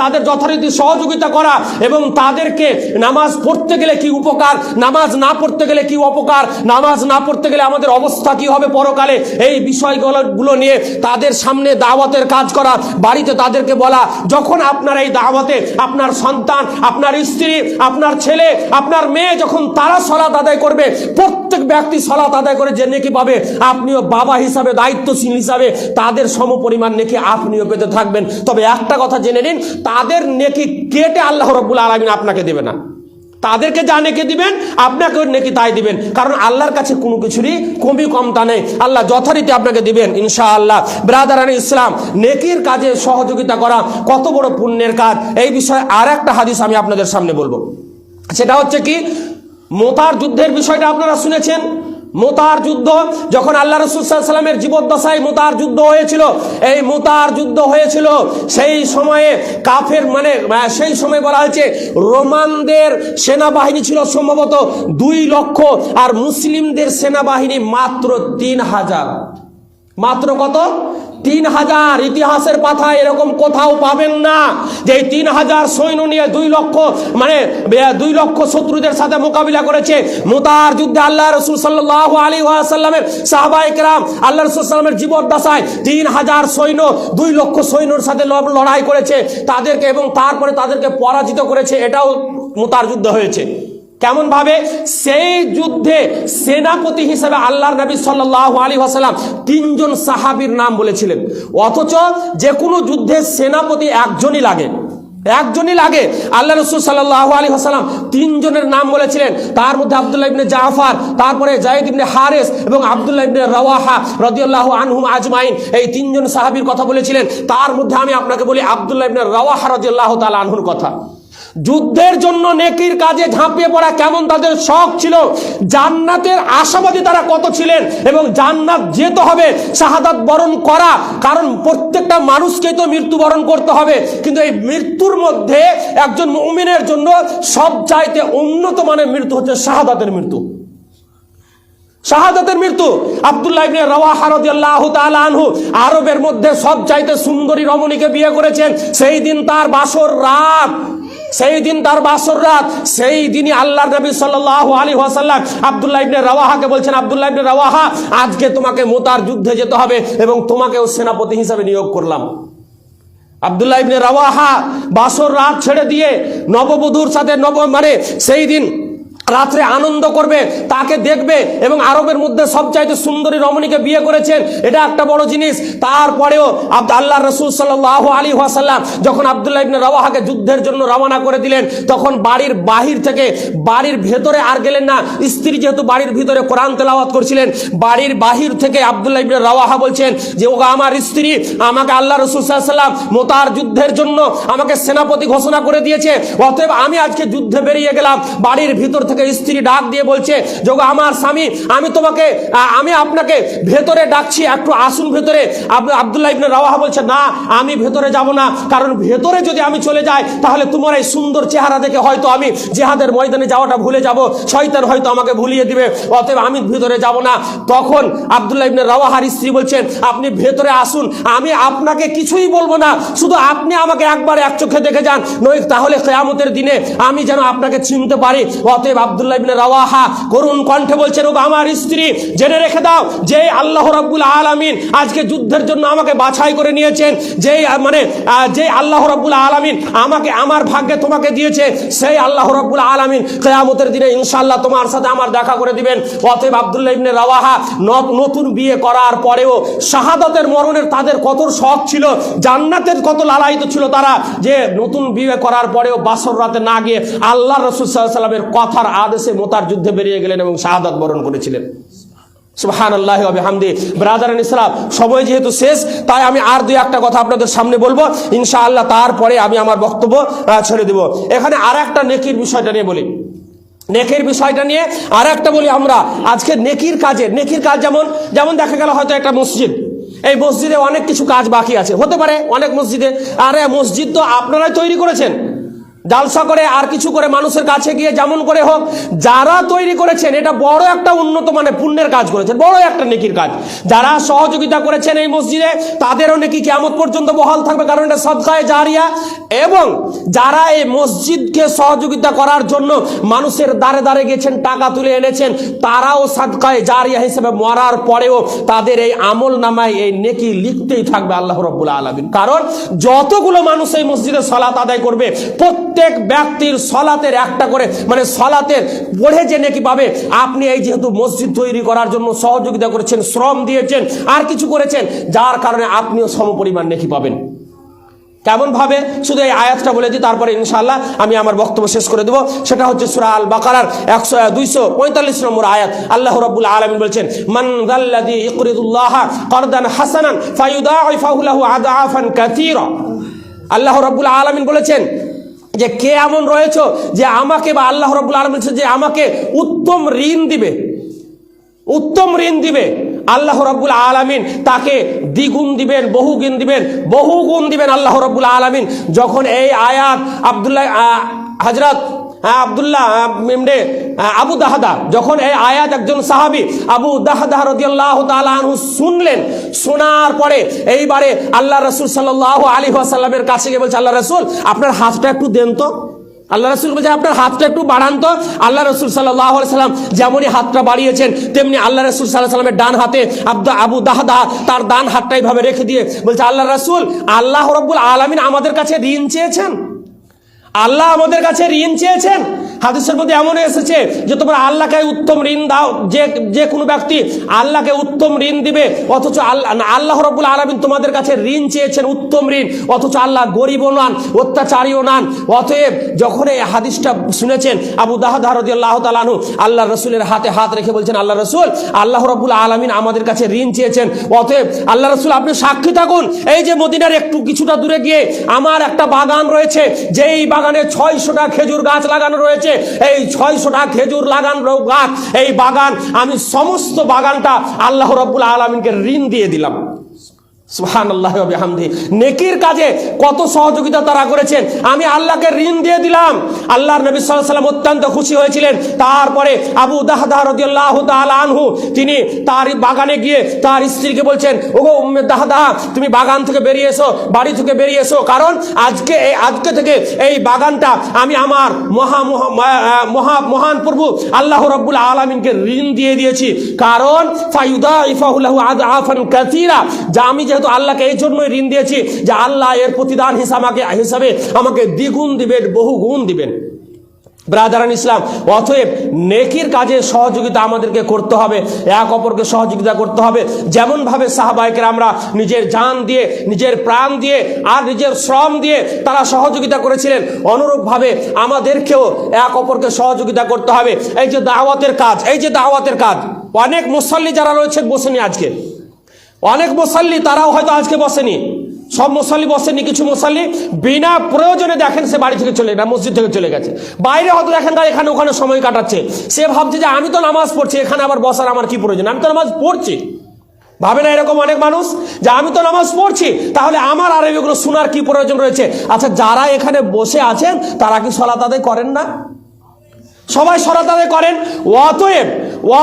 তাদের যথারীতি সহযোগিতা করা, এবং তাদেরকে নামাজ পড়তে গেলে কি উপকার, নামাজ না পড়তে গেলে কি অপকার, নামাজ না পড়তে গেলে আমাদের অবস্থা কি হবে পরকালে, এই বিষয়গুলো নিয়ে তাদের সামনে দাওয়াতের কাজ করা, বাড়িতে তাদেরকে বলা। যখন আপনার এই দাওয়াতে আপনার সন্তান, আপনার স্ত্রী, আপনার ছেলে, আপনার মেয়ে যখন তারা সালাত আদায় করবে, প্রত্যেক ব্যক্তি সালাত আদায় করে যে নেকি পাবে, আপনিও বাবা হিসাবে, দায়িত্বশীল হিসাবে তাদের সমপরিমাণ নেকি আপনিও পেতে থাকবেন। তবে একটা কথা জেনে নিন, তাদের নেকি কেটে আল্লাহ রাব্বুল আলামিন আপনাকে দেবে না। তাদেরকে যা নেকি দিবেন, আপনাকে নেকি তাই দিবেন। কারণ আল্লাহর কাছে কোনো কিছুরই কমি কমতা নেই, আল্লাহ যথারীতি আপনাকে দিবেন ইনশাআল্লাহ। ব্রাদারান ইসলাম, নেকির কাজে সহযোগিতা করা কত বড় পুণ্যের কাজ, এই বিষয়ে আর একটা হাদিস আমি আপনাদের সামনে বলবো। সেটা হচ্ছে কি, মুতার যুদ্ধের বিষয়টা আপনারা শুনেছেন। মুতার যুদ্ধ যখন আল্লাহ রাসূল সাল্লাল্লাহু আলাইহি ওয়াসাল্লামের জীবদ্দশায় মুতার যুদ্ধ হয়েছিল, এই মুতার যুদ্ধ হয়েছিল সেই সময়ে সেই সময় বলা হয়েছে রোমানদের সেনাবাহিনী ছিল সম্ভবত 2 লক্ষ, আর মুসলিমদের সেনাবাহিনী মাত্র 3000। মাত্র কত? 3000। ইতিহাসের পাতায় এরকম কোথাও পাবেন না যে 3000 সৈন্য নিয়ে 2 লক্ষ মানে 2 লক্ষ শত্রুদের সাথে মোকাবিলা করেছে। মুতার যুদ্ধে আল্লাহ রাসূল সাল্লাল্লাহু আলাইহি ওয়াসাল্লামের সাহাবায়ে কেরাম আল্লাহ রাসূল সাল্লামের জীবদ্দশায় 3000 সৈন্য 2 লক্ষ সৈন্যর সাথে লড়াই করেছে তাদেরকে, এবং তারপরে তাদেরকে পরাজিত করেছে। এটাও মুতার যুদ্ধ হয়েছে। কেমন ভাবে? সেই যুদ্ধে সেনাপতি হিসেবে আল্লাহর নবী সাল্লাল্লাহু আলাইহি ওয়াসাল্লাম 3 জন সাহাবীর নাম বলেছিলেন, অথচ যে কোনো যুদ্ধে সেনাপতি একজনই লাগে, একজনই লাগে। আল্লাহ রাসূল সাল্লাল্লাহু আলাইহি ওয়াসাল্লাম 3 জনের নাম বলেছিলেন, তার মধ্যে আব্দুল্লাহ ইবনে জাফর, তারপরে যায়েদ ইবনে হারিস এবং আব্দুল্লাহ ইবনে রাওয়াহা রাদিয়াল্লাহু আনহুম আজমাইন, এই 3 জন সাহাবীর কথা বলেছিলেন। তার মধ্যে আমি আপনাকে বলি আব্দুল্লাহ ইবনে রাওয়াহা রাদিয়াল্লাহু তাআলা আনহুর কথা। যুদ্ধের জন্য নেকির কাজে ঝাঁপিয়ে পড়া কেমন তাদের শখ ছিল, জান্নাতের আশাবাদী তারা কত ছিলেন, এবং জান্নাত যেতে হবে, শাহাদাত বরণ করা, কারণ প্রত্যেকটা মানুষকেই তো মৃত্যুবরণ করতে হবে, কিন্তু এই মৃত্যুর মধ্যে একজন মুমিনের জন্য সবচাইতে উন্নত মানের মৃত্যু হচ্ছে শাহাদাতের মৃত্যু। শাহাদাতের মৃত্যু। আব্দুল্লাহ ইবনে রাওয়াহা রাদিয়াল্লাহু তাআলা আনহু আরবের মধ্যে সবচাইতে সুন্দরী রমণীকে বিয়ে করেছেন। সেই দিন তার বাসর রাত, সেই দিন তার বাসর রাত, সেই দিনই আল্লাহর নবী সাল্লাল্লাহু আলাইহি ওয়াসাল্লাম আব্দুল্লাহ ইবনে রাওয়াহাকে বলছেন, আব্দুল্লাহ ইবনে রাওয়াহা, আজকে তোমাকে মুতার যুদ্ধে যেতে হবে এবং তোমাকেও সেনাপতি হিসেবে নিয়োগ করলাম। আব্দুল্লাহ ইবনে রাওয়াহা বাসর রাত ছেড়ে দিয়ে নববধূর সাথে মানে সেই দিন রাত্রে আনন্দ করবে, তাকে দেখবে, এবং আরবের মধ্যে সবচাইতে সুন্দরী রমণীকে বিয়ে করেছেন, এটা একটা বড় জিনিস। তারপরেও আল্লাহর রাসূল সাল্লাল্লাহু আলাইহি ওয়াসাল্লাম যখন আব্দুল্লাহ ইবনে রাওয়াহাকে যুদ্ধের জন্য রওনা করে দিলেন, তখন বাড়ির বাহির থেকে, বাড়ির ভেতরে আর গেলেন না, স্ত্রী যেহেতু বাড়ির ভিতরে কোরআন তেলাওয়াত করছিলেন, বাড়ির বাহির থেকে আব্দুল্লাহ ইবনে রাওয়াহা বলছেন যে ওগো আমার স্ত্রী, আমাকে আল্লাহ রাসূল সাল্লাল্লাহু আলাইহি ওয়াসাল্লাম মুতার যুদ্ধের জন্য আমাকে সেনাপতি ঘোষণা করে দিয়েছে, অতএব আমি আজকে যুদ্ধে বেরিয়ে গেলাম। বাড়ির ভিতর থেকে স্ত্রী ডাক দিয়ে বলছে যে ওগো আমার স্বামী, আমি আপনাকে ভেতরে ডাকছি, একটু আসুন ভেতরে। আব্দুল্লাহ ইবনে রাওয়াহা বলছে না, আমি ভেতরে যাব না, কারণ ভেতরে যদি আমি চলে যাই তাহলে তোমার এই সুন্দর চেহারা দেখে হয়তো আমি জিহাদের ময়দানে যাওয়াটা ভুলে যাব, শয়তান হয়তো আমাকে ভুলিয়ে দিবে, অতএব আমি ভেতরে যাব না। তখন আব্দুল্লাহ ইবনে রাওয়াহার স্ত্রী বলছেন, আপনি ভেতরে আসুন, আমি আপনাকে কিছুই বলবো না, শুধু আপনি আমাকে একবার এক চোখে দেখে যান, নয় তাহলে কিয়ামতের দিনে আমি যেন আপনাকে চিনতে পারি। অতএব আব্দুল্লাহ ইবনে রাওয়াহা করুণ কণ্ঠে বলছেন, ওগো আমার স্ত্রী, জেনে রেখে দাও যে আল্লাহ রাব্বুল আলামিন আজকে যুদ্ধের জন্য আমাকে বাছাই করে নিয়েছেন, যে আল্লাহ রাব্বুল আলামিন আমাকে আমার ভাগ্যে তোমাকে দিয়েছে, সেই আল্লাহ রাব্বুল আলামিন কিয়ামতের দিনে ইনশাআল্লাহ তোমার সাথে আমার দেখা করে দিবেন। অতএব আব্দুল্লাহ ইবনে রাওয়াহা নতুন বিয়ে করার পরেও শাহাদাতের মরণের তাদের কত শখ ছিল, জান্নাতের কত লালায়িত ছিল তারা, যে নতুন বিয়ে করার পরেও বাসর রাতে না গিয়ে আল্লাহ রাসূল সাল্লাল্লাহু আলাইহি ওয়াসাল্লামের কথার আদেশে মুতার যুদ্ধে বেরিয়ে গেলেন এবং শাহাদাত বরণ করেছিলেন। সুবহানাল্লাহি ওয়া বিহামদি। ব্রাদারান ইসলাম, সময় যেহেতু শেষ, তাই আমি আর দুই একটা কথা আপনাদের সামনে বলবো ইনশাআল্লাহ, তারপরে আমি আমার বক্তব্য ছেড়ে দেব। এখানে আর একটা নেকির বিষয়টা নিয়ে বলি, নেকির বিষয়টা নিয়ে আর একটা বলি। আমরা আজকে নেকির কাজ যেমন দেখা গেল হয়তো একটা মসজিদ, এই মসজিদে অনেক কিছু কাজ বাকি আছে, হতে পারে অনেক মসজিদে, আরে মসজিদ তো আপনারাই তৈরি করেছেন, জালসা করে আর কিছু করে মানুষের কাছে গিয়ে যেমন করে হোক, যারা তৈরি করেছেন এটা বড় একটা উন্নত মানে পুণ্যের কাজ করেছেন, বড় একটা নেকির কাজ। যারা সহযোগিতা করেছেন এই মসজিদে তাদেরও নেকি কিয়ামত পর্যন্ত বহাল থাকবে, কারণ এটা সাদকায়ে জারিয়া। এবং যারা এই মসজিদকে সহযোগিতা করার জন্য মানুষের দ্বারে দ্বারে গেছেন, টাকা তুলে এনেছেন, তারাও সাদকায়ে জারিয়া হিসেবে মরার পরেও তাদের এই আমল নামায় এই নেকি লিখতেই থাকবে আল্লাহ রাব্বুল আলামিন। কারণ যতগুলো মানুষ এই মসজিদে সালাত আদায় করবে, প্রত্যেক ব্যক্তির সলাতের একটা করে মানে সলাতের পড়ে যে নেকি পাবে। আপনি এই যেহেতু মসজিদ তৈরি করার জন্য সহযোগিতা করেছেন, শ্রম দিয়েছেন, আর কিছু করেছেন, যার কারণে আপনিও সমপরিমাণ নেকি পাবেন। কেমন ভাবে? শুধু এই আয়াতটা বলে দিই, তারপরে ইনশাআল্লাহ আমি আমার বক্তব্য শেষ করে দেব। সেটা হচ্ছে সূরা আল বাকারার 245 নম্বর আয়াত। আল্লাহ রাব্বুল আলামিন বলছেন, মান যাল্লাযী ইকরিদুল্লাহা কারদান হাসানান ফায়ুদাইফাহু লাহু আদআফান কাসীরা। আল্লাহ রাব্বুল আলামিন বলেছেন যে কে এমন রয়েছে যে আমাকে, বা আল্লাহ রাব্বুল আলামিন বলেছেন যে আমাকে উত্তম ঋণ দিবে, আল্লাহ রাব্বুল আলামিন তাকে দ্বিগুণ দিবেন, বহুগুণ দিবেন আল্লাহ রাব্বুল আলামিন। যখন এই আয়াত হযরত আব্দুল্লাহ ইবনে আবু দাহদা, যখন এই আয়াত একজন সাহাবী আবু দাহদা রাদিয়াল্লাহু তাআলা আনহু শুনলেন, শোনার পরে এইবারে আল্লাহ রাসূল সাল্লাল্লাহু আলাইহি ওয়াসাল্লামের কাছে গিয়ে বলছে, আল্লাহ রাসূল আপনার হাতটা একটু দেন তো। আল্লাহ রাসূল বলছে আপনার হাতটা একটু বাড়ান তো। আল্লাহ রাসূল সাল্লাল্লাহু আলাইহি সাল্লাম যেমনই হাতটা বাড়িয়েছেন, তেমনি আল্লাহ রাসূল সাল্লাল্লাহু আলাইহি সাল্লামের ডান হাতে আবু দাহদা তার ডান হাতটা এইভাবে রেখে দিয়ে বলছে, আল্লাহ রাসূল আল্লাহ রাব্বুল আলামিন আমাদের কাছে ঋণ চেয়েছেন, আল্লাহ আমাদের কাছে ঋণ চেয়েছেন। হাদিসের মধ্যে এমন এসেছে যে তোমরা আল্লাহকে উত্তম ঋণ দাও, যে কোনো ব্যক্তি আল্লাহকে উত্তম ঋণ দিবে, অথচ আল্লাহ রাব্বুল আলামিন তোমাদের কাছে ঋণ চেয়েছেন উত্তম ঋণ, অথচ আল্লাহ গরিবও নন, অত্যাচারীও নন। অতএব যখন এই হাদিসটা শুনেছেন আবু দাহদা রাদিয়াল্লাহু তাআলা আনহু আল্লাহ রাসূলের হাতে হাত রেখে বলছেন, আল্লাহ রাসূল আল্লাহ রাব্বুল আলামিন আমাদের কাছে ঋণ চেয়েছেন, অতএব আল্লাহ রাসূল আপনি সাক্ষী থাকুন, এই যে মদিনার একটু কিছুটা দূরে গিয়ে আমার একটা বাগান রয়েছে, যেই বাগানে 600টা খেজুর গাছ লাগানো রয়েছে, এই 600টা খেজুর লাগানো গাছ, এই বাগান আমি সমস্ত বাগানটা আল্লাহ রাব্বুল আলামিনকে ঋণ দিয়ে দিলাম। সুবহানাল্লাহি ওয়া বিহামদিহি। নেকির কাজে কত সহযোগিতা তারা করেছেন, আমি আল্লাহকে ঋণ দিয়ে দিলাম। আল্লাহর নবী সাল্লাল্লাহু আলাইহি ওয়াসাল্লাম অত্যন্ত খুশি হয়েছিলেন। তারপরে আবু দাহদা রাদিয়াল্লাহু তাআলা আনহু তিনি তার বাগানে গিয়ে তার স্ত্রীকে বলছেন, ওগো উম্মে দাহদা তুমি বাগান থেকে বেরিয়ে এসো, বাড়ি থেকে বেরিয়ে এসো, কারণ আজকে থেকে এই বাগানটা আমি আমার মহান প্রভু আল্লাহ রাব্বুল আলামিনকে ঋণ দিয়ে দিয়েছি, কারণ ফায়ুদাইফাহু লাহু আযআফান কাসীরা, যা আমি যেহেতু আল্লাহকে এই জন্যই ঋণ দিয়েছি যে আল্লাহ এর প্রতিদান হিসাবে আমাকে দ্বিগুণ দিবেন, বহু গুণ দিবেন। ব্রাদারান ইসলাম, অতএব নেকির কাজে সহযোগিতা আমাদেরকে করতে হবে, এক অপরকে সহযোগিতা করতে হবে। যেমনভাবে সাহাবায়ে কেরামরা নিজের জান দিয়ে, নিজের প্রাণ দিয়ে আর নিজের শ্রম দিয়ে তারা সহযোগিতা করেছিলেন, অনুরূপভাবে আমাদেরকেও এক অপরকে সহযোগিতা করতে হবে। এই যে দাওয়াতের কাজ, অনেক মুসল্লি যারা রয়েছেন বসেনি আজকে, অনেক মুসল্লি তারাও হয়তো আজকে বসেনি, সব মুসল্লি বসেনি, কিছু মুসল্লি বিনা প্রয়োজনে দেখেন সে বাড়ি থেকে চলে গেছে, মসজিদ থেকে চলে গেছে, বাইরে হয়তো দেখেন তার এখানে ওখানে সময় কাটাচ্ছে, সে ভাবছে যে আমি তো নামাজ পড়ছি, এখানে আবার বসার আমার কি প্রয়োজন, আমি তো নামাজ পড়ছি। ভাবে না এরকম অনেক মানুষ যে আমি তো নামাজ পড়ছি, তাহলে আমার আর এগুলো শোনার কি প্রয়োজন রয়েছে? আচ্ছা, যারা এখানে বসে আছেন তারা কি সালাত আদায় করেন না? সবাই সালাত আদায় করেন।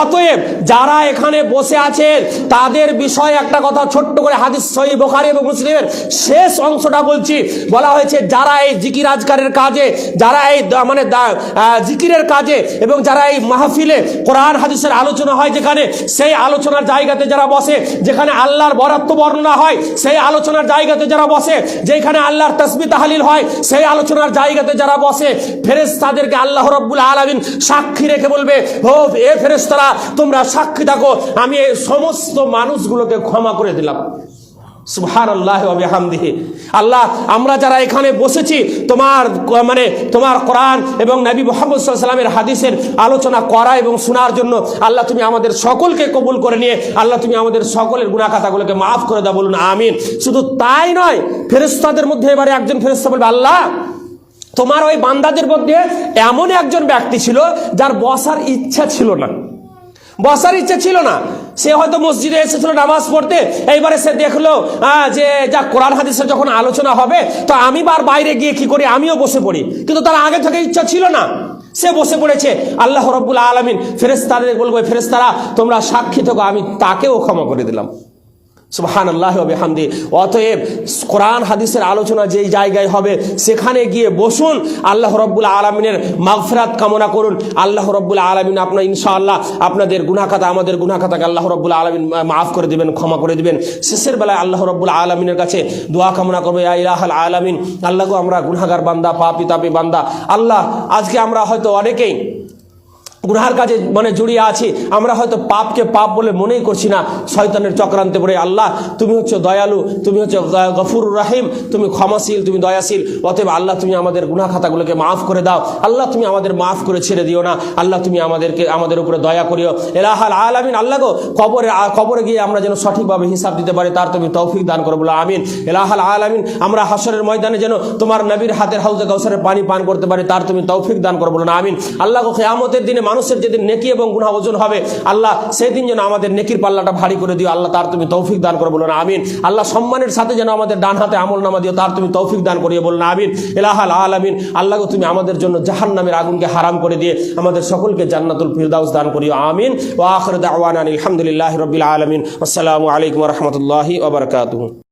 অতএব যারা এখানে বসে আছেন তাদের বিষয়ে একটা কথা ছোট্ট করে হাদিস সহিহ বুখারী এবং মুসলিমের শেষ অংশটা বলছি। বলা হয়েছে যারা এই জিকির আজকারের কাজে, যারা এই জিকিরের কাজে এবং যারা এই মাহফিলে কোরআন হাদিসের আলোচনা হয় যেখানে, সেই আলোচনার জায়গাতে যারা বসে, যেখানে আল্লাহর বরাত্ব বর্ণনা হয় সেই আলোচনার জায়গাতে যারা বসে, যেখানে আল্লাহর তাসবিহ তাহলিল হয় সেই আলোচনার জায়গাতে যারা বসে, ফেরেশতাদেরকে আল্লাহ রাব্বুল আলামিন সাক্ষী রেখে বলবে, ও এ ফেরেশতারা তোমরা সাক্ষী থাকো, আমি এই সমস্ত মানুষগুলোকে ক্ষমা করে দিলাম। সুবহানাল্লাহি ওয়া বিহামদিহি। আল্লাহ, আমরা যারা এখানে বসেছি তোমার কোরআন এবং নবী মুহাম্মদ সাল্লাল্লাহু আলাইহি ওয়াসাল্লামের হাদিসের আলোচনা করা এবং শোনার জন্য আল্লাহ তুমি আমাদের সকলকে কবুল করে নিয়ে আল্লাহ তুমি আমাদের সকলের গুনাহ খাতাগুলোকে মাফ করে দাও, বলুন আমিন। শুধু তাই নয়, ফেরেশতাদের মধ্যে এবারে একজন ফেরেশতা বলবে, আল্লাহ তোমার ওই বান্দাদের মধ্যে এমন একজন ব্যক্তি ছিল যার বসার ইচ্ছা ছিল না, সে হয়তো মসজিদে এসেছিল নামাজ পড়তে, এইবারে সে দেখলো যে যা কোরআন হাদিসের যখন আলোচনা হবে তো আমি বাইরে গিয়ে কি করি, আমিও বসে পড়ি, কিন্তু তার আগে থেকে ইচ্ছা ছিল না, সে বসে পড়েছে। আল্লাহ রাব্বুল আলামিন ফেরেশতাদের বলবে, ফেরেশতারা তোমরা সাক্ষী থাকো, আমি তাকেও ক্ষমা করে দিলাম। সুবহানাল্লাহি ওয়া বিহামদিহি। অতএব কোরআন হাদিসের আলোচনা যেই জায়গায় হবে সেখানে গিয়ে বসুন, আল্লাহ রাব্বুল আলামিনের মাগফিরাত কামনা করুন। আল্লাহ রাব্বুল আলামিন আপনার ইনশাআল্লাহ আপনাদের গুনাহ খাতা, আমাদের গুনাহ খাতাকে আল্লাহ রাব্বুল আলামিন মাফ করে দিবেন, ক্ষমা করে দিবেন। শেষের বেলায় আল্লাহ রাব্বুল আলামিনের কাছে দোয়া কামনা করব, ইয়া ইলাহাল আলামিন, আল্লাহ গো আমরা গুনাহগার বান্দা, পাপী তাপী বান্দা, আল্লাহ আজকে আমরা হয়তো অনেকেই গুনাহের কাজে জড়িয়ে আছি, আমরা হয়তো পাপকে পাপ বলে মনেই করছি না, শয়তানের চক্রান্তে পড়ে। আল্লাহ তুমি হচ্ছে দয়ালু, তুমি হচ্ছে গফুরুর রহিম, তুমি ক্ষমাশীল, তুমি দয়াশীল। অতএব আল্লাহ তুমি আমাদের গুনাহ খাতাগুলোকে মাফ করে দাও, আল্লাহ তুমি আমাদের মাফ করে ছেড়ে দিও না, আল্লাহ তুমি আমাদের উপরে দয়া করিও। ইলাহাল আলামিন, আল্লাহ গো কবরে গিয়ে আমরা যেন সঠিকভাবে হিসাব দিতে পারি তার তুমি তৌফিক দান করো, বলো আমিন। ইলাহাল আলামিন, আমরা হাসরের ময়দানে যেন তোমার নবীর হাতের হাউজে কাউসারের পানি পান করতে পারি তার তুমি তৌফিক দান করো, বলো না আমিন। আল্লাহ গো কিয়ামতের দিনে মানুষের যেদিন নেকি এবং গুনাহ ওজন হবে আল্লাহ সেই দিন যেন আমাদের নেকির পাল্লাটা ভারী করে দিও আল্লাহ, তার তুমি তৌফিক দান করে বলুন আমিন। আল্লাহ সম্মানের সাথে যেন আমাদের ডান হাতে আমল নামা দিও, তার তুমি তৌফিক দান করিয়ে বলুন আমিন। ইলাহাল আলামিন। আল্লাহ গো তুমি আমাদের জন্য জাহান্নামের আগুনকে হারাম করে দিয়ে আমাদের সকলকে জান্নাতুল ফিরদাউস দান করিও আমিন। ওয়া আখিরু দাওয়ানা আলহামদুলিল্লাহি রাব্বিল আলামিন। আসসালামু আলাইকুম ওয়া রাহমাতুল্লাহি ওয়া বারাকাতুহু।